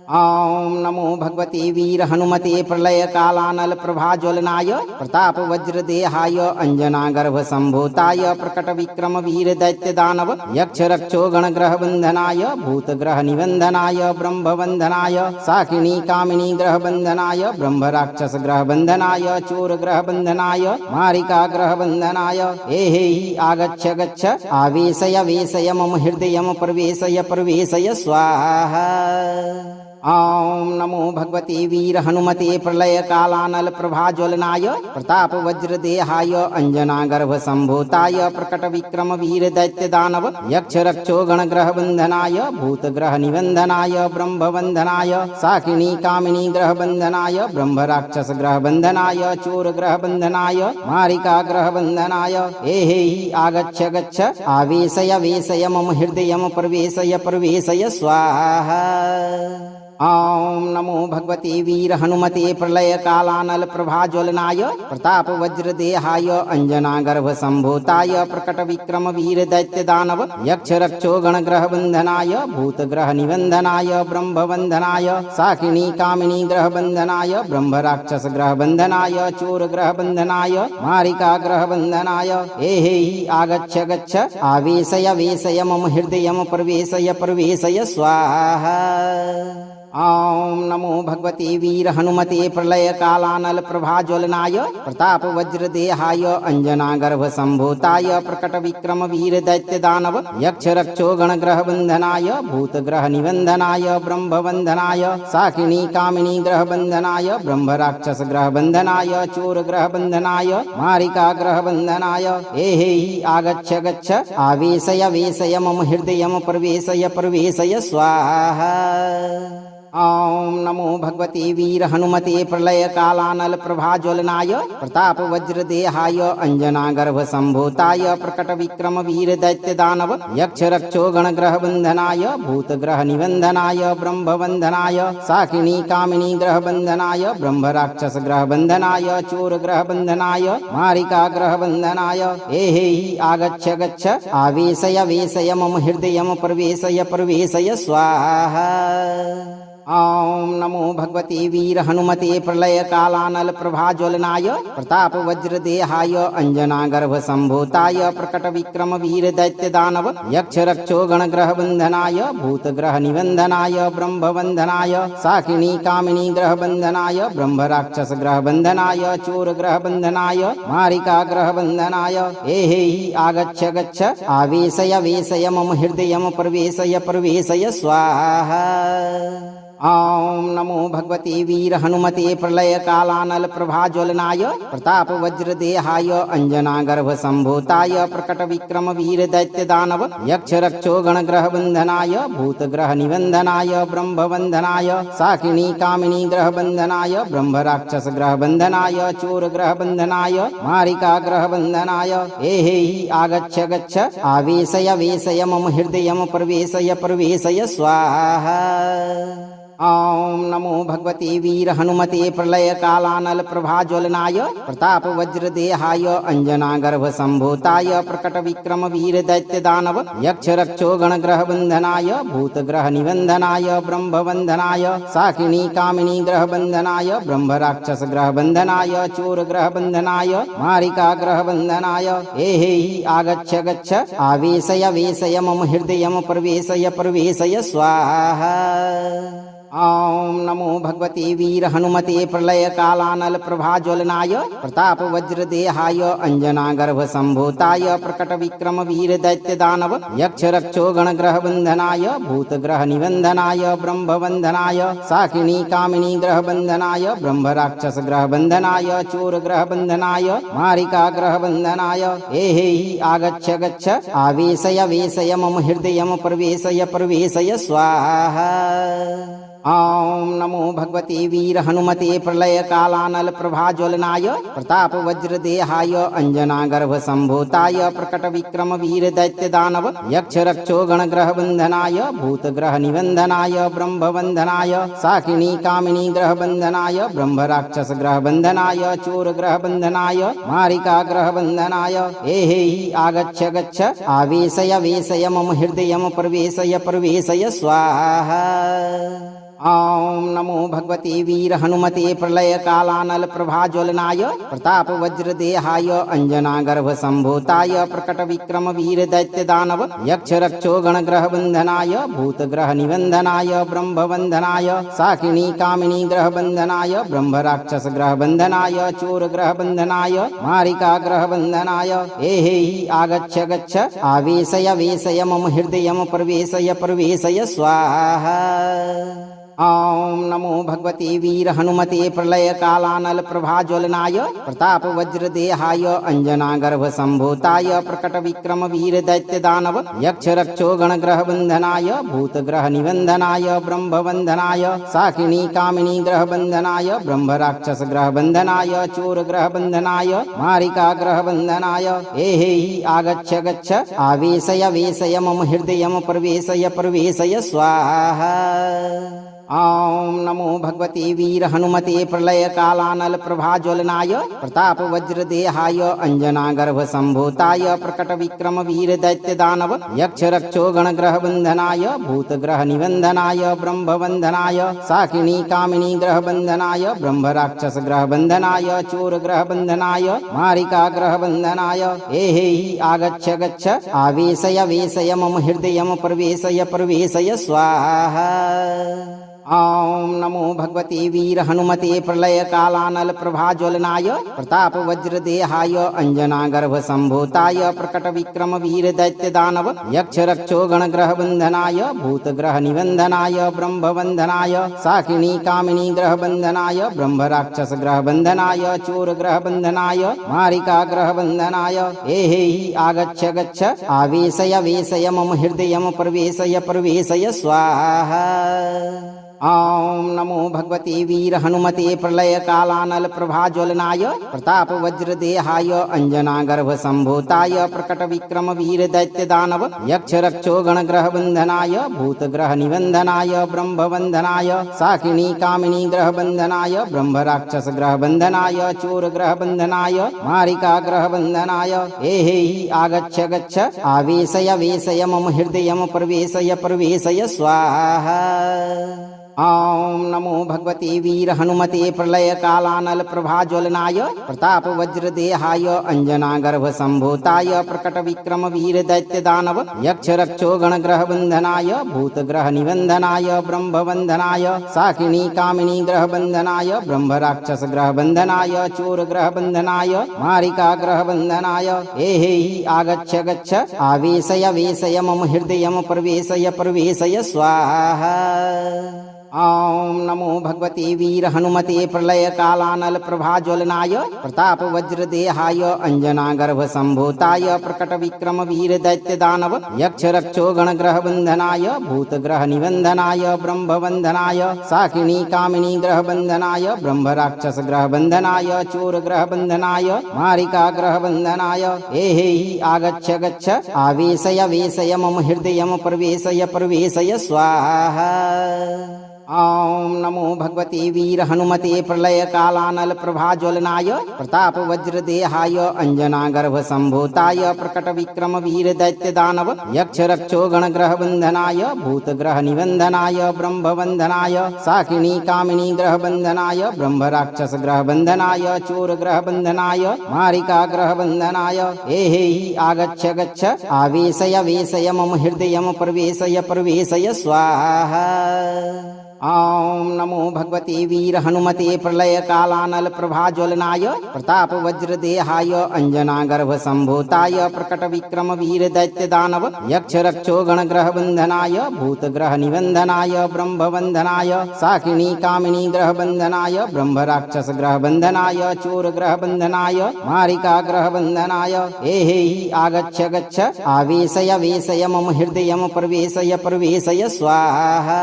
ॐ नमो भगवते वीर हनुमते प्रलय कालानल प्रभाज्वलनाय प्रताप वज्रदेहाय अंजनागर्भ संभूताय प्रकट विक्रम वीर दैत्य दानव यक्ष रक्षो गणग्रह बंधनाय भूतग्रह निबंधनाय ब्रह्म बंधनाय साकिनी कामिनी ग्रह बंधनाय ब्रह्म राक्षस ग्रह बंधनाय चोर ग्रह बंधनाय मारिका ग्रह बंधनाय एहि आगच्छ गच्छ आवेशय वेशय मम हृदयम प्रवेशय प्रवेशय स्वाहा। ॐ नमो भगवते वीर हनुमते प्रलय कालानल प्रभाज्वलनाय प्रताप वज्रदेहाय अंजनागर्भ संभूताय प्रकट विक्रम वीर दैत्य दानव यक्ष रक्षो गणग्रह बंधनाय भूतग्रह निबंधनाय ब्रह्म बंधनाय साकिनी कामिनी ग्रह बंधनाय ब्रह्म राक्षस ग्रह बंधनाय चोर ग्रह बंधनाय मारिका ग्रह बंधनाय एहि आगच्छ गच्छ आवेशय वेशय मम हृदयम प्रवेशय प्रवेशय स्वाहा। ॐ नमो भगवते वीर हनुमते प्रलय कालानल प्रभाज्वलनाय प्रताप वज्रदेहाय अंजनागर्भ संभूताय प्रकट विक्रम वीर दैत्य दानव यक्ष रक्षो गणग्रह बंधनाय भूत ग्रह निबंधनाय ब्रह्म बंधनाय साकिनी कामिनी ग्रह बंधनाय ब्रह्म राक्षस ग्रह बंधनाय चोर ग्रह बंधनाय मारिका ग्रह बंधनाय एहे हि आगच्छ गच्छ आवेशय वेशय मम हृदयम प्रवेशय प्रवेशय स्वाहा। ॐ नमो भगवते वीर हनुमते प्रलय कालानल प्रभाज्वलनाय प्रताप वज्रदेहाय अंजनागर्भ संभूताय प्रकट विक्रम वीर दैत्य दानव यक्ष रक्षो गणग्रह बंधनाय भूत ग्रह निबंधनाय ब्रह्म बंधनाय साकिनी कामिनी ग्रह बंधनाय ब्रह्म राक्षस ग्रह बंधनाय चोर ग्रह बंधनाय मारिका ग्रह बंधनाय एहे हि आगच्छ गच्छ आवेशय वेशय मम हृदयम प्रवेशय प्रवेशय स्वाहा। ॐ नमो भगवते वीर हनुमते प्रलय कालानल प्रभाज्वलनाय प्रताप वज्रदेहाय अंजनागर्भ संभूताय प्रकट विक्रम वीर दैत्य दानव यक्ष रक्षो गणग्रह बंधनाय भूत ग्रह निबंधनाय ब्रह्म बंधनाय साकिनी कामिनी ग्रह बंधनाय ब्रह्म राक्षस ग्रह बंधनाय चोर ग्रह बंधनाय मारिका ग्रह बंधनाय एहे हि आगच्छ गच्छ आवेशय वेशय मम हृदयम प्रवेशय प्रवेशय स्वाहा। ॐ नमो भगवते वीर हनुमते प्रलय कालानल प्रभाज्वलनाय प्रताप वज्रदेहाय अंजनागर्भ संभूताय प्रकट विक्रम वीर दैत्य दानव यक्ष रक्षो गणग्रह बंधनाय भूत ग्रह निबंधनाय ब्रह्म बंधनाय साकिनी कामिनी ग्रह बंधनाय ब्रह्म राक्षस ग्रह बंधनाय चोर ग्रह बंधनाय मारिका ग्रह बंधनाय एहे हि आगच्छ गच्छ आवेशय वेशय मम हृदयम प्रवेशय प्रवेशय स्वाहा। ॐ नमो भगवते वीर हनुमते प्रलय कालानल प्रभाज्वलनाय प्रताप वज्रदेहाय अंजनागर्भ संभूताय प्रकट विक्रम वीर दैत्य दानव यक्ष रक्षो गणग्रह बंधनाय भूत ग्रह निबंधनाय ब्रह्म बंधनाय साकिनी कामिनी ग्रह बंधनाय ब्रह्म राक्षस ग्रह बंधनाय चोर ग्रह बंधनाय मारिका ग्रह बंधनाय एहे हि आगच्छ गच्छ आवेशय वेशय मम हृदयम प्रवेशय प्रवेशय स्वाहा। ॐ नमो भगवते वीर हनुमते प्रलय कालानल प्रभाज्वलनाय प्रताप वज्रदेहाय अंजनागर्भ संभूताय प्रकट विक्रम वीर दैत्य दानव यक्ष रक्षो गणग्रह बंधनाय भूत ग्रह निबंधनाय ब्रह्म बंधनाय साकिनी कामिनी ग्रह बंधनाय ब्रह्म राक्षस ग्रह बंधनाय चोर ग्रह बंधनाय मारिका ग्रह बंधनाय एहे हि आगच्छ गच्छ आवेशय वेशय मम हृदयम प्रवेशय प्रवेशय स्वाहा। ॐ नमो भगवते वीर हनुमते प्रलय कालानल प्रभाज्वलनाय प्रताप वज्रदेहाय अंजनागर्भ संभूताय प्रकट विक्रम वीर दैत्य दानव यक्ष रक्षो गणग्रह बंधनाय भूत ग्रह निबंधनाय ब्रह्म बंधनाय साकिनी कामिनी ग्रह बंधनाय ब्रह्म राक्षस ग्रह बंधनाय चोर ग्रह बंधनाय मारिका ग्रह बंधनाय एहे हि आगच्छ गच्छ आवेशय वेशय मम हृदयम प्रवेशय प्रवेशय स्वाहा। ॐ नमो भगवते वीर हनुमते प्रलय कालानल प्रभाज्वलनाय प्रताप वज्रदेहाय अंजनागर्भ संभूताय प्रकट विक्रम वीर दैत्य दानव यक्ष रक्षो गणग्रह बंधनाय भूत ग्रह निबंधनाय ब्रह्म बंधनाय साकिनी कामिनी ग्रह बंधनाय ब्रह्म राक्षस ग्रह बंधनाय चोर ग्रह बंधनाय मारिका ग्रह बंधनाय एहे हि आगच्छ गच्छ आवेशय वेशय मम हृदयम प्रवेशय प्रवेशय स्वाहा। ॐ नमो भगवते वीर हनुमते प्रलय कालानल प्रभाज्वलनाय प्रताप वज्रदेहाय अंजनागर्भ संभूताय प्रकट विक्रम वीर दैत्य दानव यक्ष रक्षो गणग्रह बंधनाय भूत ग्रह निबंधनाय ब्रह्म बंधनाय साकिनी कामिनी ग्रह बंधनाय ब्रह्म राक्षस ग्रह बंधनाय चोर ग्रह बंधनाय मारिका ग्रह बंधनाय एहे हि आगच्छ गच्छ आवेशय वेशय मम हृदयम प्रवेशय प्रवेशय स्वाहा। ॐ नमो भगवते वीर हनुमते प्रलय कालानल प्रभाज्वलनाय प्रताप वज्रदेहाय अंजनागर्भ संभूताय प्रकट विक्रम वीर दैत्य दानव यक्ष रक्षो गणग्रह बंधनाय भूत ग्रह निबंधनाय ब्रह्म बंधनाय साकिनी कामिनी ग्रह बंधनाय ब्रह्म राक्षस ग्रह बंधनाय चोर ग्रह बंधनाय मारिका ग्रह बंधनाय एहे हि आगच्छ गच्छ आवेशय वेशय मम हृदयम प्रवेशय प्रवेशय स्वाहा। ॐ नमो भगवते वीर हनुमते प्रलय कालानल प्रभाज्वलनाय प्रताप वज्रदेहाय अंजनागर्भ संभूताय प्रकट विक्रम वीर दैत्य दानव यक्ष रक्षो गणग्रह बंधनाय भूतग्रह निबंधनाय ब्रह्म बंधनाय साकिनी कामिनी ग्रह बंधनाय ब्रह्म राक्षस ग्रह बंधनाय चोर ग्रह बंधनाय मारिका ग्रह बंधनाय एहि आगच्छ गच्छ आवेशय वेशय मम हृदयम प्रवेशय प्रवेशय स्वाहा। ॐ नमो भगवते वीर हनुमते प्रलय कालानल प्रभाज्वलनाय प्रताप वज्रदेहाय अंजनागर्भ संभूताय प्रकट विक्रम वीर दैत्य दानव यक्ष रक्षो गणग्रह बंधनाय भूतग्रह निबंधनाय ब्रह्म बंधनाय साकिनी कामिनी ग्रह बंधनाय ब्रह्म राक्षस ग्रह बंधनाय चोर ग्रह बंधनाय मारिका ग्रह बंधनाय एहि आगच्छ गच्छ आवेशय वेशय मम हृदयम प्रवेशय प्रवेशय स्वाहा। ॐ नमो भगवते वीर हनुमते प्रलय कालानल प्रभाज्वलनाय प्रताप वज्रदेहाय अंजनागर्भ संभूताय प्रकट विक्रम वीर दैत्य दानव यक्ष रक्षो गणग्रह बंधनाय भूतग्रह निबंधनाय ब्रह्म बंधनाय साकिनी कामिनी ग्रह बंधनाय ब्रह्म राक्षस ग्रह बंधनाय चोर ग्रह बंधनाय मारिका ग्रह बंधनाय एहि आगच्छ गच्छ आवेशय वेशय मम हृदयम प्रवेशय प्रवेशय स्वाहा। ॐ नमो भगवते वीर हनुमते प्रलय कालानल प्रभाज्वलनाय प्रताप वज्रदेहाय अंजनागर्भ संभूताय प्रकट विक्रम वीर दैत्य दानव यक्ष रक्षो गणग्रह बंधनाय भूतग्रह निबंधनाय ब्रह्म बंधनाय साकिनी कामिनी ग्रह बंधनाय ब्रह्म राक्षस ग्रह बंधनाय चोर ग्रह बंधनाय मारिका ग्रह बंधनाय एहि आगच्छ गच्छ आवेशय वेशय मम हृदयम प्रवेशय प्रवेशय स्वाहा। ॐ नमो भगवते वीर हनुमते प्रलय कालानल प्रभाज्वलनाय प्रताप वज्रदेहाय अंजनागर्भ संभूताय प्रकट विक्रम वीर दैत्य दानव यक्ष रक्षो गणग्रह बंधनाय भूतग्रह निबंधनाय ब्रह्म बंधनाय साकिनी कामिनी ग्रह बंधनाय ब्रह्म राक्षस ग्रह बंधनाय चोर ग्रह बंधनाय मारिका ग्रह बंधनाय एहि आगच्छ गच्छ आवेशय वेशय मम हृदयम प्रवेशय प्रवेशय स्वाहा। ॐ नमो भगवते वीर हनुमते प्रलय कालानल प्रभाज्वलनाय प्रताप वज्रदेहाय अंजनागर्भ संभूताय प्रकट विक्रम वीर दैत्य दानव यक्ष रक्षो गणग्रह बंधनाय भूतग्रह निबंधनाय ब्रह्म बंधनाय साकिनी कामिनी ग्रह बंधनाय ब्रह्म राक्षस ग्रह बंधनाय चोर ग्रह बंधनाय मारिका ग्रह बंधनाय एहि आगच्छ गच्छ आवेशय वेशय मम हृदयम प्रवेशय प्रवेशय स्वाहा। ॐ नमो भगवते वीर हनुमते प्रलय कालानल प्रभाज्वलनाय प्रताप वज्रदेहाय अंजनागर्भ संभूताय प्रकट विक्रम वीर दैत्य दानव यक्ष रक्षो गणग्रह बंधनाय भूतग्रह निबंधनाय ब्रह्म बंधनाय साकिनी कामिनी ग्रह बंधनाय ब्रह्म राक्षस ग्रह बंधनाय चोर ग्रह बंधनाय मारिका ग्रह बंधनाय एहि आगच्छ गच्छ आवेशय वेशय मम हृदयम प्रवेशय प्रवेशय स्वाहा।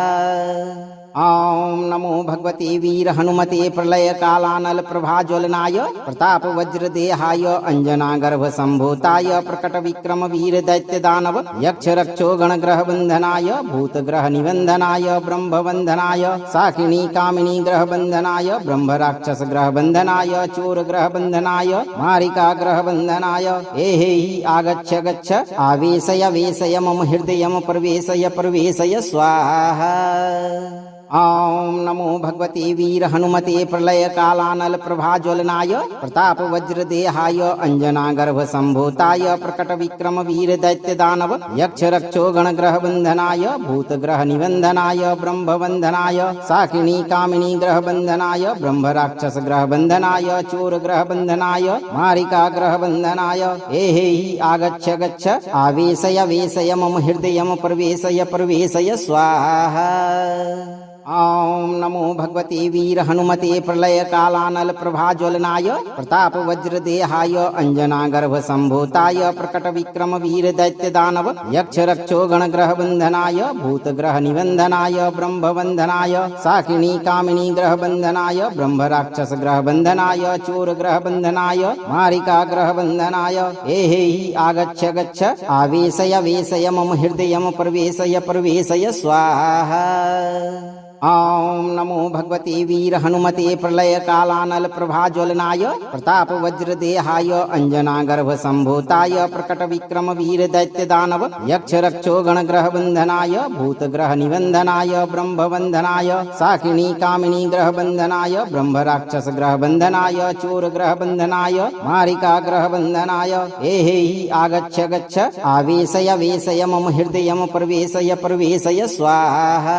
ॐ नमो भगवते वीर हनुमते प्रलय कालानल प्रभाज्वलनाय प्रताप वज्रदेहाय अंजनागर्भ संभूताय प्रकट विक्रम वीर दैत्य दानव यक्ष रक्षो गणग्रह बंधनाय भूतग्रह निबंधनाय ब्रह्म बंधनाय साकिनी कामिनी ग्रह बंधनाय ब्रह्म राक्षस ग्रह बंधनाय चोर ग्रह बंधनाय मारिका ग्रह बंधनाय एहि आगच्छ गच्छ आवेशय वेशय मम हृदयम प्रवेशय प्रवेशय स्वाहा। ॐ नमो भगवते वीर हनुमते प्रलय कालानल प्रभाज्वलनाय प्रताप वज्रदेहाय अंजनागर्भ संभूताय प्रकट विक्रम वीर दैत्य दानव यक्ष रक्षो गणग्रह बंधनाय भूतग्रह निबंधनाय ब्रह्म बंधनाय साकिनी कामिनी ग्रह बंधनाय ब्रह्म राक्षस ग्रह बंधनाय चोर ग्रह बंधनाय मारिका ग्रह बंधनाय एहि आगच्छ गच्छ आवेशय वेशय मम हृदयम प्रवेशय प्रवेशय स्वाहा। ॐ नमो भगवते वीर हनुमते प्रलय कालानल प्रभाज्वलनाय प्रताप वज्रदेहाय अंजनागर्भ संभूताय प्रकट विक्रम वीर दैत्य दानव यक्ष रक्षो गणग्रह बंधनाय भूतग्रह निबंधनाय ब्रह्म बंधनाय साकिनी कामिनी ग्रह बंधनाय ब्रह्म राक्षस ग्रह बंधनाय चोर ग्रह बंधनाय मारिका ग्रह बंधनाय एहि आगच्छ गच्छ आवेशय वेशय मम हृदयम प्रवेशय प्रवेशय स्वाहा। ॐ नमो भगवते वीर हनुमते प्रलय कालानल प्रभाज्वलनाय प्रताप वज्रदेहाय अंजनागर्भ संभूताय प्रकट विक्रम वीर दैत्य दानव यक्ष रक्षो गणग्रह बंधनाय भूतग्रह निबंधनाय ब्रह्म बंधनाय साकिनी कामिनी ग्रह बंधनाय ब्रह्म राक्षस ग्रह बंधनाय चोर ग्रह बंधनाय मारिका ग्रह बंधनाय एहि आगच्छ गच्छ आवेशय वेशय मम हृदयम प्रवेशय प्रवेशय स्वाहा।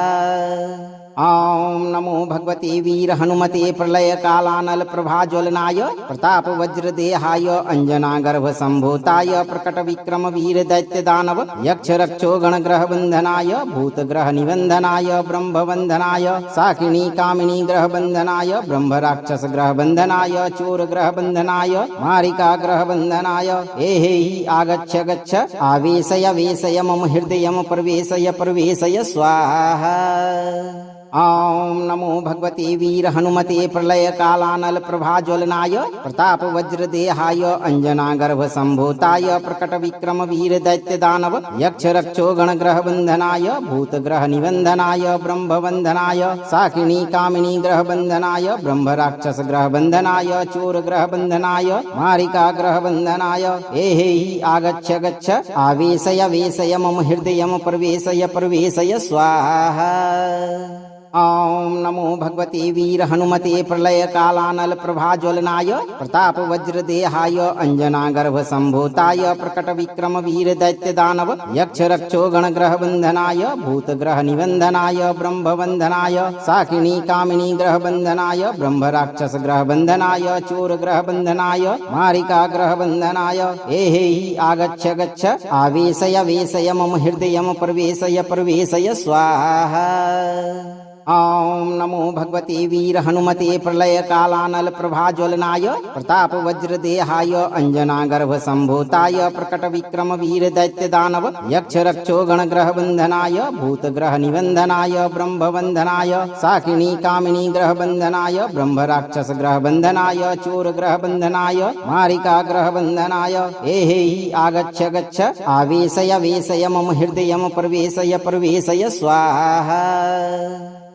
ॐ नमो भगवते वीर हनुमते प्रलय कालानल प्रभाज्वलनाय प्रताप वज्रदेहाय अंजनागर्भ संभूताय प्रकट विक्रम वीर दैत्य दानव यक्ष रक्षो गणग्रह बंधनाय भूतग्रह निबंधनाय ब्रह्म बंधनाय साकिनी कामिनी ग्रह बंधनाय ब्रह्म राक्षस ग्रह बंधनाय चोर ग्रह बंधनाय मारिका ग्रह बंधनाय एहि आगच्छ गच्छ आवेशय वेशय मम हृदयम प्रवेशय प्रवेशय स्वाहा। ॐ नमो भगवते वीर हनुमते प्रलय कालानल प्रभाज्वलनाय प्रताप वज्रदेहाय अंजनागर्भ संभूताय प्रकट विक्रम वीर दैत्य दानव यक्ष रक्षो गणग्रह बंधनाय भूतग्रह निबंधनाय ब्रह्म बंधनाय साकिनी कामिनी ग्रह बंधनाय ब्रह्म राक्षस ग्रह बंधनाय चोर ग्रह बंधनाय मारिका ग्रह बंधनाय एहि आगच्छ गच्छ आवेशय वेशय मम हृदयम प्रवेशय प्रवेशय स्वाहा। ॐ नमो भगवते वीर हनुमते प्रलय कालानल प्रभाज्वलनाय प्रताप वज्रदेहाय अंजनागर्भ संभूताय प्रकट विक्रम वीर दैत्य दानव यक्ष रक्षो गणग्रह बंधनाय भूतग्रह निबंधनाय ब्रह्म बंधनाय साकिनी कामिनी ग्रह बंधनाय ब्रह्म राक्षस ग्रह बंधनाय चोर ग्रह बंधनाय मारिका ग्रह बंधनाय एहि आगच्छ गच्छ आवेशय वेशय मम हृदयम प्रवेशय प्रवेशय स्वाहा। ॐ नमो भगवते वीर हनुमते प्रलय कालानल प्रभाज्वलनाय प्रताप वज्रदेहाय अंजनागर्भ संभूताय प्रकट विक्रम वीर दैत्य दानव यक्ष रक्षो गणग्रह बंधनाय भूतग्रह निबंधनाय ब्रह्म बंधनाय साकिनी कामिनी ग्रह बंधनाय ब्रह्म राक्षस ग्रह बंधनाय चोर ग्रह बंधनाय मारिका ग्रह बंधनाय एहि आगच्छ गच्छ आवेशय वेशय मम हृदयम प्रवेशय प्रवेशय स्वाहा।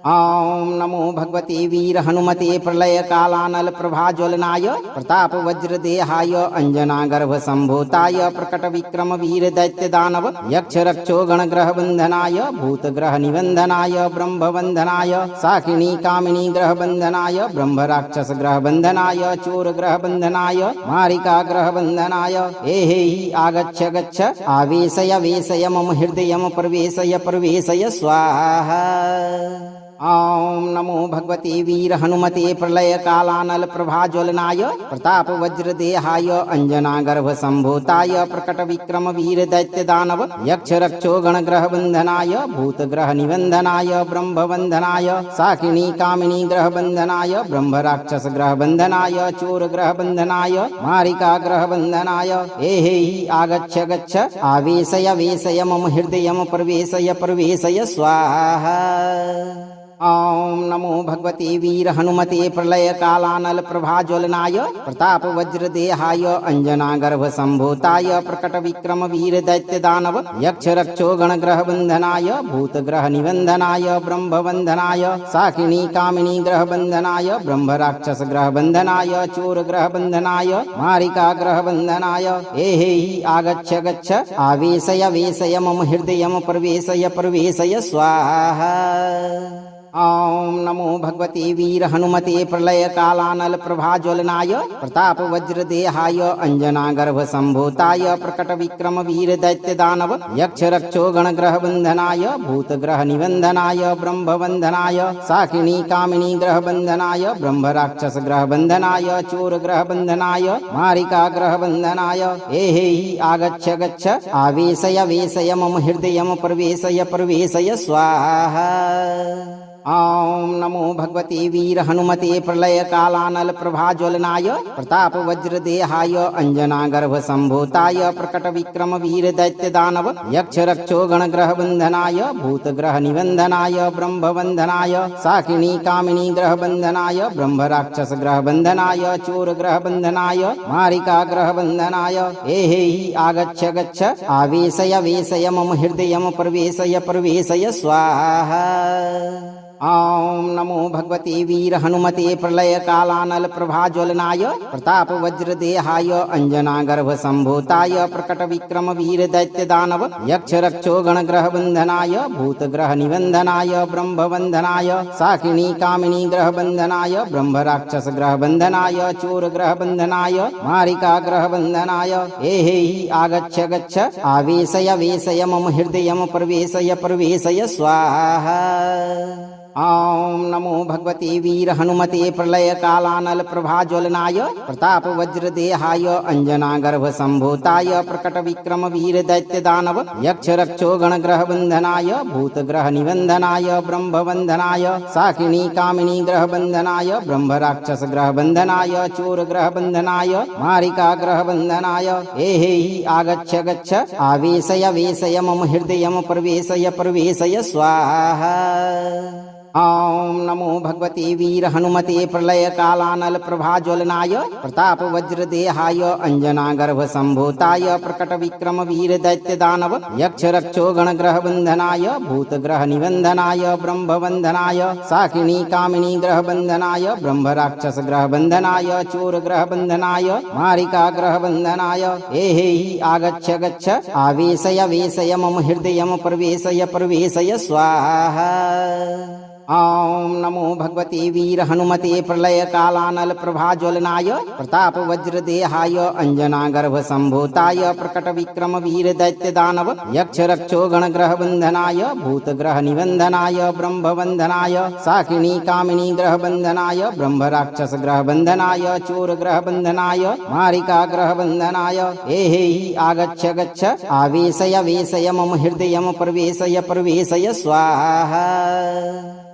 ॐ नमो भगवते वीर हनुमते प्रलय कालानल प्रभाज्वलनाय प्रताप वज्रदेहाय अंजनागर्भ संभूताय प्रकट विक्रम वीर दैत्य दानव यक्ष रक्षो गणग्रह बंधनाय भूतग्रह निबंधनाय ब्रह्म बंधनाय साकिनी कामिनी ग्रह बंधनाय ब्रह्म राक्षस ग्रह बंधनाय चोर ग्रह बंधनाय मारिका ग्रह बंधनाय एहि आगच्छ गच्छ आवेशय वेशय मम हृदयम प्रवेशय प्रवेशय स्वाहा। ॐ नमो भगवते वीर हनुमते प्रलय कालानल प्रभाज्वलनाय प्रताप वज्रदेहाय अंजनागर्भ संभूताय प्रकट विक्रम वीर दैत्य दानव यक्ष रक्षो गणग्रह बंधनाय भूतग्रह निबंधनाय ब्रह्म बंधनाय साकिनी कामिनी ग्रह बंधनाय ब्रह्म राक्षस ग्रह बंधनाय चोर ग्रह बंधनाय मारिका ग्रह बंधनाय एहि आगच्छ गच्छ आवेशय वेशय मम हृदयम प्रवेशय प्रवेशय स्वाहा। ॐ नमो भगवते वीर हनुमते प्रलय कालानल प्रभाज्वलनाय प्रताप वज्रदेहाय अंजनागर्भ संभूताय प्रकट विक्रम वीर दैत्य दानव यक्ष रक्षो गणग्रह बंधनाय भूतग्रह निबंधनाय ब्रह्म बंधनाय साकिनी कामिनी ग्रह बंधनाय ब्रह्म राक्षस ग्रह बंधनाय चोर ग्रह बंधनाय मारिका ग्रह बंधनाय एहि आगच्छ गच्छ आवेशय वेशय मम हृदयम प्रवेशय प्रवेशय स्वाहा। ॐ नमो भगवते वीर हनुमते प्रलय कालानल प्रभाज्वलनाय प्रताप वज्रदेहाय अंजनागर्भ संभूताय प्रकट विक्रम वीर दैत्य दानव यक्ष रक्षो गणग्रह बंधनाय भूतग्रह निबंधनाय ब्रह्म बंधनाय साकिनी कामिनी ग्रह बंधनाय ब्रह्म राक्षस ग्रह बंधनाय चोर ग्रह बंधनाय मारिका ग्रह बंधनाय एहि आगच्छ गच्छ आवेशय वेशय मम हृदयम प्रवेशय प्रवेशय स्वाहा। ॐ नमो भगवते वीर हनुमते प्रलय कालानल प्रभाज्वलनाय प्रताप वज्रदेहाय अंजनागर्भ संभूताय प्रकट विक्रम वीर दैत्य दानव यक्ष रक्षो गणग्रह बंधनाय भूतग्रह निबंधनाय ब्रह्म बंधनाय साकिनी कामिनी ग्रह बंधनाय ब्रह्म राक्षस ग्रह बंधनाय चोर ग्रह बंधनाय मारिका ग्रह बंधनाय एहि आगच्छ गच्छ आवेशय वेशय मम हृदयम प्रवेशय प्रवेशय स्वाहा। ॐ नमो भगवते वीर हनुमते प्रलय कालानल प्रभाज्वलनाय प्रताप वज्रदेहाय अंजनागर्भ संभूताय प्रकट विक्रम वीर दैत्य दानव यक्ष रक्षो गणग्रह बंधनाय भूत ग्रह निबंधनाय ब्रह्म बंधनाय साकिनी कामिनी ग्रह बंधनाय ब्रह्म राक्षस ग्रह बंधनाय चोर ग्रह बंधनाय मारिका ग्रह बंधनाय एहि आगच्छ गच्छ आवेशय वेशय मम हृदयम प्रवेशय प्रवेशय स्वाहा। ॐ नमो भगवते वीर हनुमते प्रलय कालानल प्रभाज्वलनाय प्रताप वज्रदेहाय अंजनागर्भ संभूताय प्रकट विक्रम वीर दैत्य दानव यक्ष रक्षो गणग्रह बंधनाय भूत ग्रह निबंधनाय ब्रह्म बंधनाय साकिनी कामिनी ग्रह बंधनाय ब्रह्म राक्षस ग्रह बंधनाय चोर ग्रह बंधनाय मारिका ग्रह बंधनाय एहि आगच्छ गच्छ आवेशय वेशय मम हृदयम प्रवेशय प्रवेशय स्वाहा। ॐ नमो भगवते वीर हनुमते प्रलय कालानल प्रभाज्वलनाय प्रताप वज्रदेहाय अंजनागर्भ संभूताय प्रकट विक्रम वीर दैत्य दानव यक्ष रक्षो गणग्रह बंधनाय भूत ग्रह निबंधनाय ब्रह्म बंधनाय साकिनी कामिनी ग्रह बंधनाय ब्रह्म राक्षस ग्रह बंधनाय चोर ग्रह बंधनाय मारिका ग्रह बंधनाय एहि आगच्छ गच्छ आवेशय वेशय मम हृदयम प्रवेशय प्रवेशय स्वाहा। ॐ नमो भगवते वीर हनुमते प्रलय कालानल प्रभाज्वलनाय प्रताप वज्रदेहाय अंजनागर्भ संभूताय प्रकट विक्रम वीर दैत्य दानव यक्ष रक्षो गणग्रह बंधनाय भूत ग्रह निबंधनाय ब्रह्म बंधनाय साकिनी कामिनी ग्रह बंधनाय ब्रह्म राक्षस ग्रह बंधनाय चोर ग्रह बंधनाय मारिका ग्रह बंधनाय एहि आगच्छ गच्छ आवेशय वेशय मम हृदयम प्रवेशय प्रवेशय स्वाहा।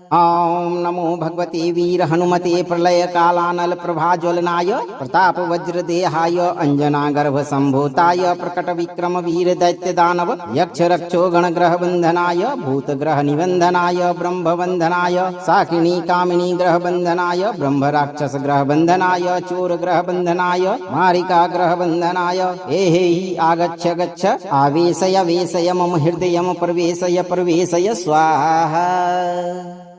ॐ नमो भगवते वीर हनुमते प्रलय कालानल प्रभाज्वलनाय प्रताप वज्रदेहाय अंजनागर्भ संभूताय प्रकट विक्रम वीर दैत्य दानव यक्ष रक्षो गणग्रह बंधनाय भूत ग्रह निबंधनाय ब्रह्म बंधनाय साकिनी कामिनी ग्रह बंधनाय ब्रह्म राक्षस ग्रह बंधनाय चोर ग्रह बंधनाय मारिका ग्रह बंधनाय एहि आगच्छ गच्छ आवेशय वेशय मम हृदयम प्रवेशय प्रवेशय स्वाहा।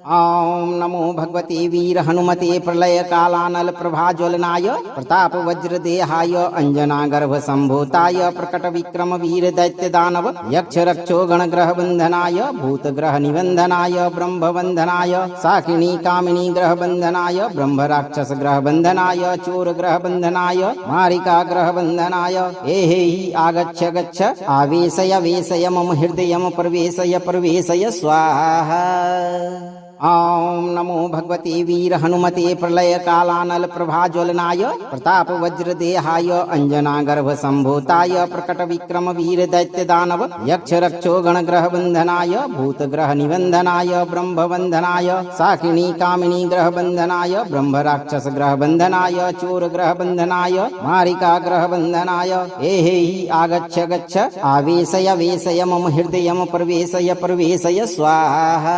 ॐ नमो भगवते वीर हनुमते प्रलय कालानल प्रभाज्वलनाय प्रताप वज्रदेहाय अंजनागर्भ संभूताय प्रकट विक्रम वीर दैत्य दानव यक्ष रक्षो गणग्रह बंधनाय भूत ग्रह निबंधनाय ब्रह्म बंधनाय साकिनी कामिनी ग्रह बंधनाय ब्रह्म राक्षस ग्रह बंधनाय चोर ग्रह बंधनाय मारिका ग्रह बंधनाय एहि आगच्छ गच्छ आवेशय वेशय मम हृदयम प्रवेशय प्रवेशय स्वाहा। ॐ नमो भगवते वीर हनुमते प्रलय कालानल प्रभाज्वलनाय प्रताप वज्रदेहाय अंजनागर्भ संभूताय प्रकट विक्रम वीर दैत्य दानव यक्ष रक्षो गणग्रह बंधनाय भूत ग्रह निबंधनाय ब्रह्म बंधनाय साकिनी कामिनी ग्रह बंधनाय ब्रह्म राक्षस ग्रह बंधनाय चोर ग्रह बंधनाय मारिका ग्रह बंधनाय एहि आगच्छ गच्छ आवेशय वेशय मम हृदयम प्रवेशय प्रवेशय स्वाहा।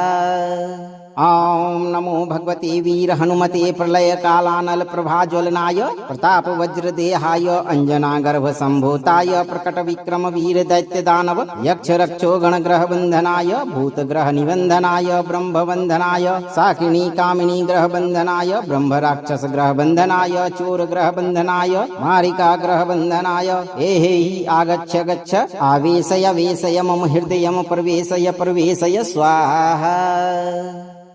ॐ नमो भगवते वीर हनुमते प्रलय कालानल प्रभाज्वलनाय प्रताप वज्रदेहाय अंजनागर्भ संभूताय प्रकट विक्रम वीर दैत्य दानव यक्ष रक्षो गणग्रह बंधनाय भूत ग्रह निबंधनाय ब्रह्म बंधनाय साकिनी कामिनी ग्रह बंधनाय ब्रह्म राक्षस ग्रह बंधनाय चोर ग्रह बंधनाय मारिका ग्रह बंधनाय एहि आगच्छ गच्छ आवेशय वेशय मम हृदयम प्रवेशय प्रवेशय स्वाहा।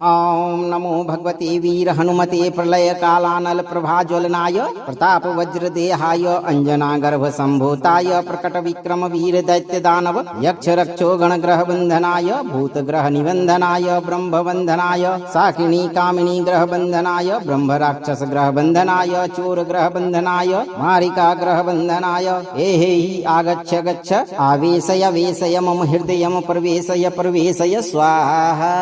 ॐ नमो भगवते वीर हनुमते प्रलय कालानल प्रभाज्वलनाय प्रताप वज्रदेहाय अंजनागर्भ संभूताय प्रकट विक्रम वीर दैत्य दानव यक्ष रक्षो गणग्रह बंधनाय भूत ग्रह निबंधनाय ब्रह्म बंधनाय साकिनी कामिनी ग्रह बंधनाय ब्रह्म राक्षस ग्रह बंधनाय चोर ग्रह बंधनाय मारिका ग्रह बंधनाय एहि आगच्छ गच्छ आवेशय वेशय मम हृदयम प्रवेशय प्रवेशय स्वाहा।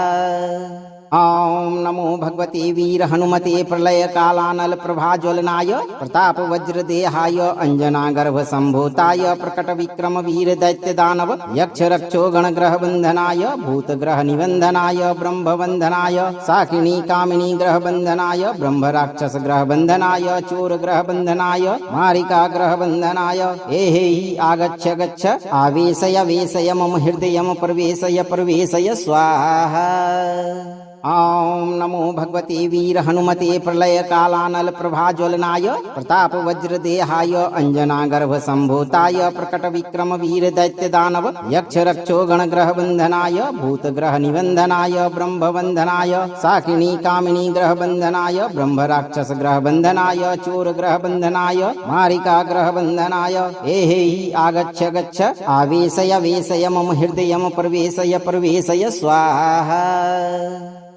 ॐ नमो भगवते वीर हनुमते प्रलय कालानल प्रभाज्वलनाय प्रताप वज्रदेहाय अंजनागर्भ संभूताय प्रकट विक्रम वीर दैत्य दानव यक्ष रक्षो गणग्रह बंधनाय भूत ग्रह निबंधनाय ब्रह्म बंधनाय साकिनी कामिनी ग्रह बंधनाय ब्रह्म राक्षस ग्रह बंधनाय चोर ग्रह बंधनाय मारिका ग्रह बंधनाय एहि आगच्छ गच्छ आवेशय वेशय मम हृदयम प्रवेशय प्रवेशय स्वाहा। ॐ नमो भगवते वीर हनुमते प्रलय कालानल प्रभाज्वलनाय प्रताप वज्रदेहाय अंजनागर्भ संभूताय प्रकट विक्रम वीर दैत्य दानव यक्ष रक्षो गणग्रह बंधनाय भूत ग्रह निबंधनाय ब्रह्म बंधनाय साकिनी कामिनी ग्रह बंधनाय ब्रह्म राक्षस ग्रह बंधनाय चोर ग्रह बंधनाय मारिका ग्रह बंधनाय एहि आगच्छ गच्छ आवेशय वेशय मम हृदयम प्रवेशय प्रवेशय स्वाहा।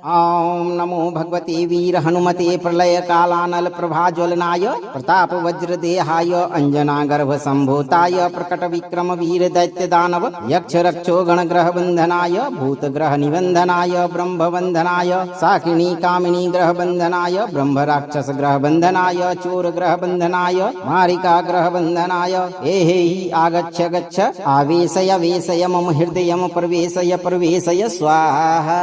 ॐ नमो भगवते वीर हनुमते प्रलय कालानल प्रभाज्वलनाय प्रताप वज्रदेहाय अंजनागर्भ संभूताय प्रकट विक्रम वीर दैत्य दानव यक्ष रक्षो गणग्रह बंधनाय भूत ग्रह निबंधनाय ब्रह्म बंधनाय साकिनी कामिनी ग्रह बंधनाय ब्रह्म राक्षस ग्रह बंधनाय चोर ग्रह बंधनाय मारिका ग्रह बंधनाय एहि आगच्छ गच्छ आवेशय वेशय मम हृदयम प्रवेशय प्रवेशय स्वाहा।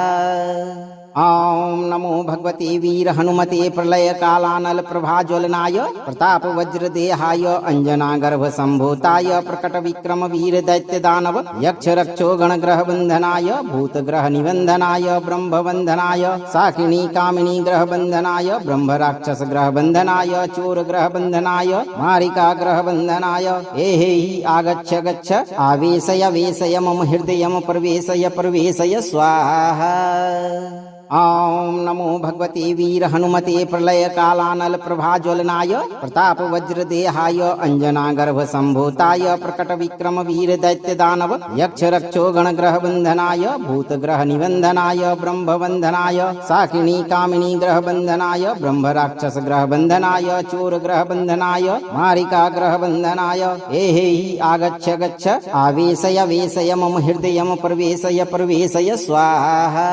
ॐ नमो भगवते वीर हनुमते प्रलय कालानल प्रभाज्वलनाय प्रताप वज्रदेहाय अंजनागर्भ संभूताय प्रकट विक्रम वीर दैत्य दानव यक्ष रक्षो गणग्रह बंधनाय भूत ग्रह निबंधनाय ब्रह्म बंधनाय साकिनी कामिनी ग्रह बंधनाय ब्रह्म राक्षस ग्रह बंधनाय चोर ग्रह बंधनाय मारिका ग्रह बंधनाय एहि आगच्छ गच्छ आवेशय वेशय मम हृदयम प्रवेशय प्रवेशय स्वाहा। ॐ नमो भगवते वीर हनुमते प्रलय कालानल प्रभाज्वलनाय प्रताप वज्रदेहाय अंजनागर्भ संभूताय प्रकट विक्रम वीर दैत्य दानव यक्ष रक्षो गणग्रह बंधनाय भूत ग्रह निबंधनाय ब्रह्म बंधनाय साकिनी कामिनी ग्रह बंधनाय ब्रह्म राक्षस ग्रह बंधनाय चोर ग्रह बंधनाय मारिका ग्रह बंधनाय एहि आगच्छ गच्छ आवेशय वेशय मम हृदयम प्रवेशय प्रवेशय स्वाहा।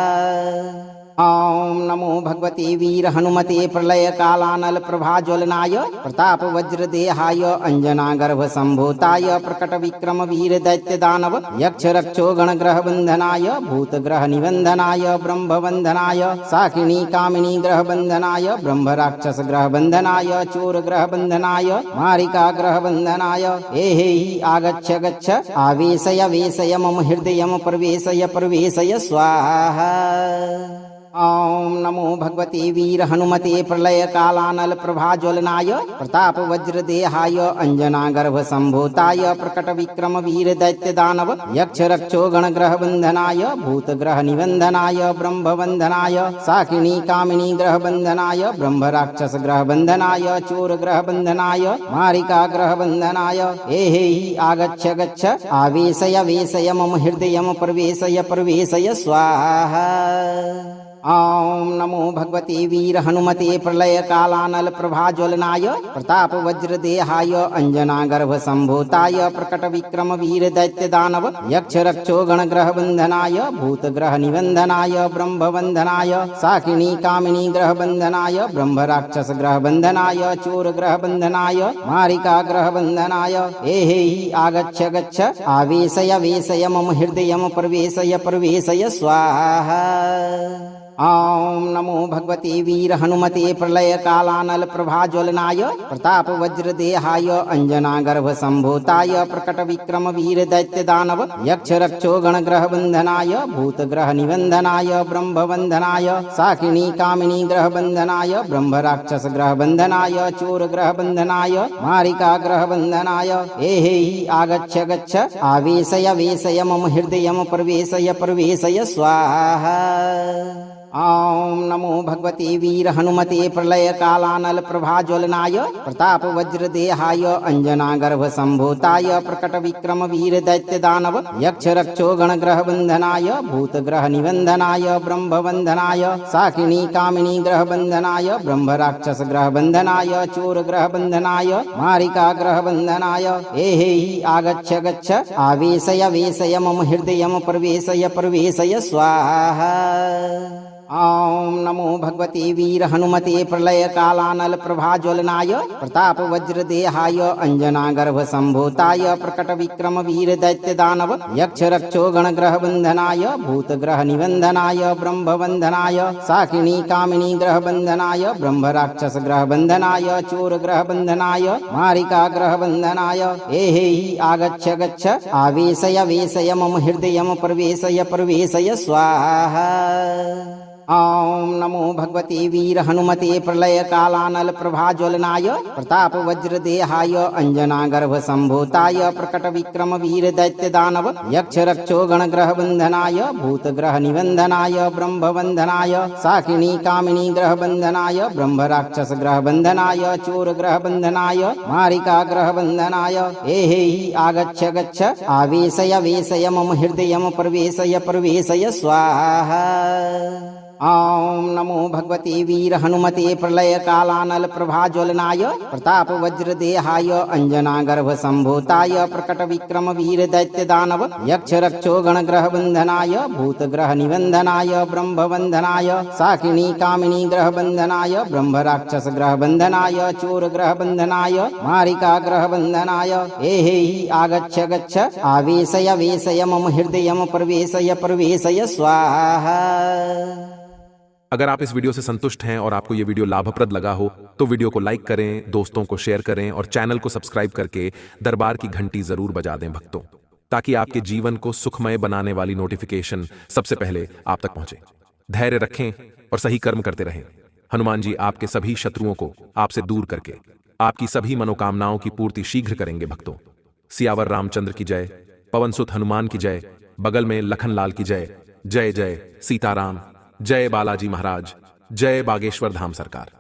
ॐ नमो भगवते वीर हनुमते प्रलय कालानल प्रभाज्वलनाय प्रताप वज्रदेहाय अंजनागर्भ संभूताय प्रकट विक्रम वीर दैत्य दानव यक्ष रक्षो गणग्रह बंधनाय भूत ग्रह निबंधनाय ब्रह्म बंधनाय साकिनी कामिनी ग्रह बंधनाय ब्रह्म राक्षस ग्रह बंधनाय चोर ग्रह बंधनाय मारिका ग्रह बंधनाय एहि आगच्छ गच्छ आवेशय वेशय मम हृदयम प्रवेशय प्रवेशय स्वाहा। ॐ नमो भगवते वीर हनुमते प्रलय कालानल प्रभाज्वलनाय प्रताप वज्रदेहाय अंजनागर्भ संभूताय प्रकट विक्रम वीर दैत्य दानव यक्ष रक्षो गणग्रह बंधनाय भूत ग्रह निबंधनाय ब्रह्म बंधनाय साकिनी कामिनी ग्रह बंधनाय ब्रह्म राक्षस ग्रह बंधनाय चोर ग्रह बंधनाय मारिका ग्रह बंधनाय एहि आगच्छ गच्छ आवेशय वेशय मम हृदयम प्रवेशय प्रवेशय स्वाहा। ॐ नमो भगवते वीर हनुमते प्रलय कालानल प्रभाज्वलनाय प्रताप वज्रदेहाय अंजनागर्भ संभूताय प्रकट विक्रम वीर दैत्य दानव यक्ष रक्षो गणग्रह बंधनाय भूत ग्रह निबंधनाय ब्रह्म बंधनाय साकिनी कामिनी ग्रह बंधनाय ब्रह्म राक्षस ग्रह बंधनाय चोर ग्रह बंधनाय मारिका ग्रह बंधनाय एहि आगच्छ गच्छ आवेशय वेशय मम हृदयम प्रवेशय प्रवेशय स्वाहा। ॐ नमो भगवते वीर हनुमते प्रलय कालानल प्रभाज्वलनाय प्रताप वज्रदेहाय अंजनागर्भ संभूताय प्रकट विक्रम वीर दैत्य दानव यक्ष रक्षो गणग्रह बंधनाय भूत ग्रह निबंधनाय ब्रह्म बंधनाय साकिनी कामिनी ग्रह बंधनाय ब्रह्म राक्षस ग्रह बंधनाय चोर ग्रह बंधनाय मारिका ग्रह बंधनाय एहि आगच्छ गच्छ आवेशय वेशय मम हृदयम प्रवेशय प्रवेशय स्वाहा। ॐ नमो भगवते वीर हनुमते प्रलय कालानल प्रभाज्वलनाय प्रताप वज्रदेहाय अंजनागर्भ संभूताय प्रकट विक्रम वीर दैत्य दानव यक्ष रक्षो गणग्रह बंधनाय भूत ग्रह निबंधनाय ब्रह्म बंधनाय साकिनी कामिनी ग्रह बंधनाय ब्रह्म राक्षस ग्रह बंधनाय चोर ग्रह बंधनाय मारिका ग्रह बंधनाय एहि आगच्छ गच्छ आवेशय वेशय मम हृदयम प्रवेशय प्रवेशय स्वाहा। ॐ नमो भगवते वीर हनुमते प्रलय कालानल प्रभाज्वलनाय प्रताप वज्रदेहाय अंजनागर्भ संभूताय प्रकट विक्रम वीर दैत्य दानव यक्ष रक्षो गणग्रह बंधनाय भूत ग्रह निबंधनाय ब्रह्म बंधनाय साकिनी कामिनी ग्रह बंधनाय ब्रह्म राक्षस ग्रह बंधनाय चोर ग्रह बंधनाय मारिका ग्रह बंधनाय एहि आगच्छ गच्छ आवेशय वेशय मम हृदयम प्रवेशय प्रवेशय स्वाहा। ॐ नमो भगवते वीर हनुमते प्रलय कालानल प्रभाज्वलनाय प्रताप वज्रदेहाय अंजनागर्भ संभूताय प्रकट विक्रम वीर दैत्य दानव यक्ष रक्षो गणग्रह बंधनाय भूत ग्रह निबंधनाय ब्रह्म बंधनाय साकिनी कामिनी ग्रह बंधनाय ब्रह्म राक्षस ग्रह बंधनाय चोर ग्रह बंधनाय मारिका ग्रह बंधनाय एहि आगच्छ गच्छ आवेशय वेशय मम हृदयम प्रवेशय प्रवेशय स्वाहा। ॐ नमो भगवते वीर हनुमते प्रलय कालानल प्रभाज्वलनाय प्रताप वज्रदेहाय अंजनागर्भ संभूताय प्रकट विक्रम वीर दैत्य दानव यक्ष रक्षो गणग्रह बंधनाय भूत ग्रह निबंधनाय ब्रह्म बंधनाय साकिनी कामिनी ग्रह बंधनाय ब्रह्म राक्षस ग्रह बंधनाय चोर ग्रह बंधनाय मारिका ग्रह बंधनाय एहि आगच्छ गच्छ आवेशय वेशय मम हृदयम प्रवेशय प्रवेशय स्वाहा। अगर आप इस वीडियो से संतुष्ट हैं और आपको ये वीडियो लाभप्रद लगा हो तो वीडियो को लाइक करें, दोस्तों को शेयर करें और चैनल को सब्सक्राइब करके दरबार की घंटी जरूर बजा दें भक्तों, ताकि आपके जीवन को सुखमय बनाने वाली नोटिफिकेशन सबसे पहले आप तक पहुंचे। धैर्य रखें और सही कर्म करते रहें। हनुमान जी आपके सभी शत्रुओं को आपसे दूर करके आपकी सभी मनोकामनाओं की पूर्ति शीघ्र करेंगे भक्तों। सियावर रामचंद्र की जय, पवन सुत हनुमान की जय, बगल में लखनलाल की जय। जय जय सीताराम, जय बालाजी महाराज, जय बागेश्वर धाम सरकार।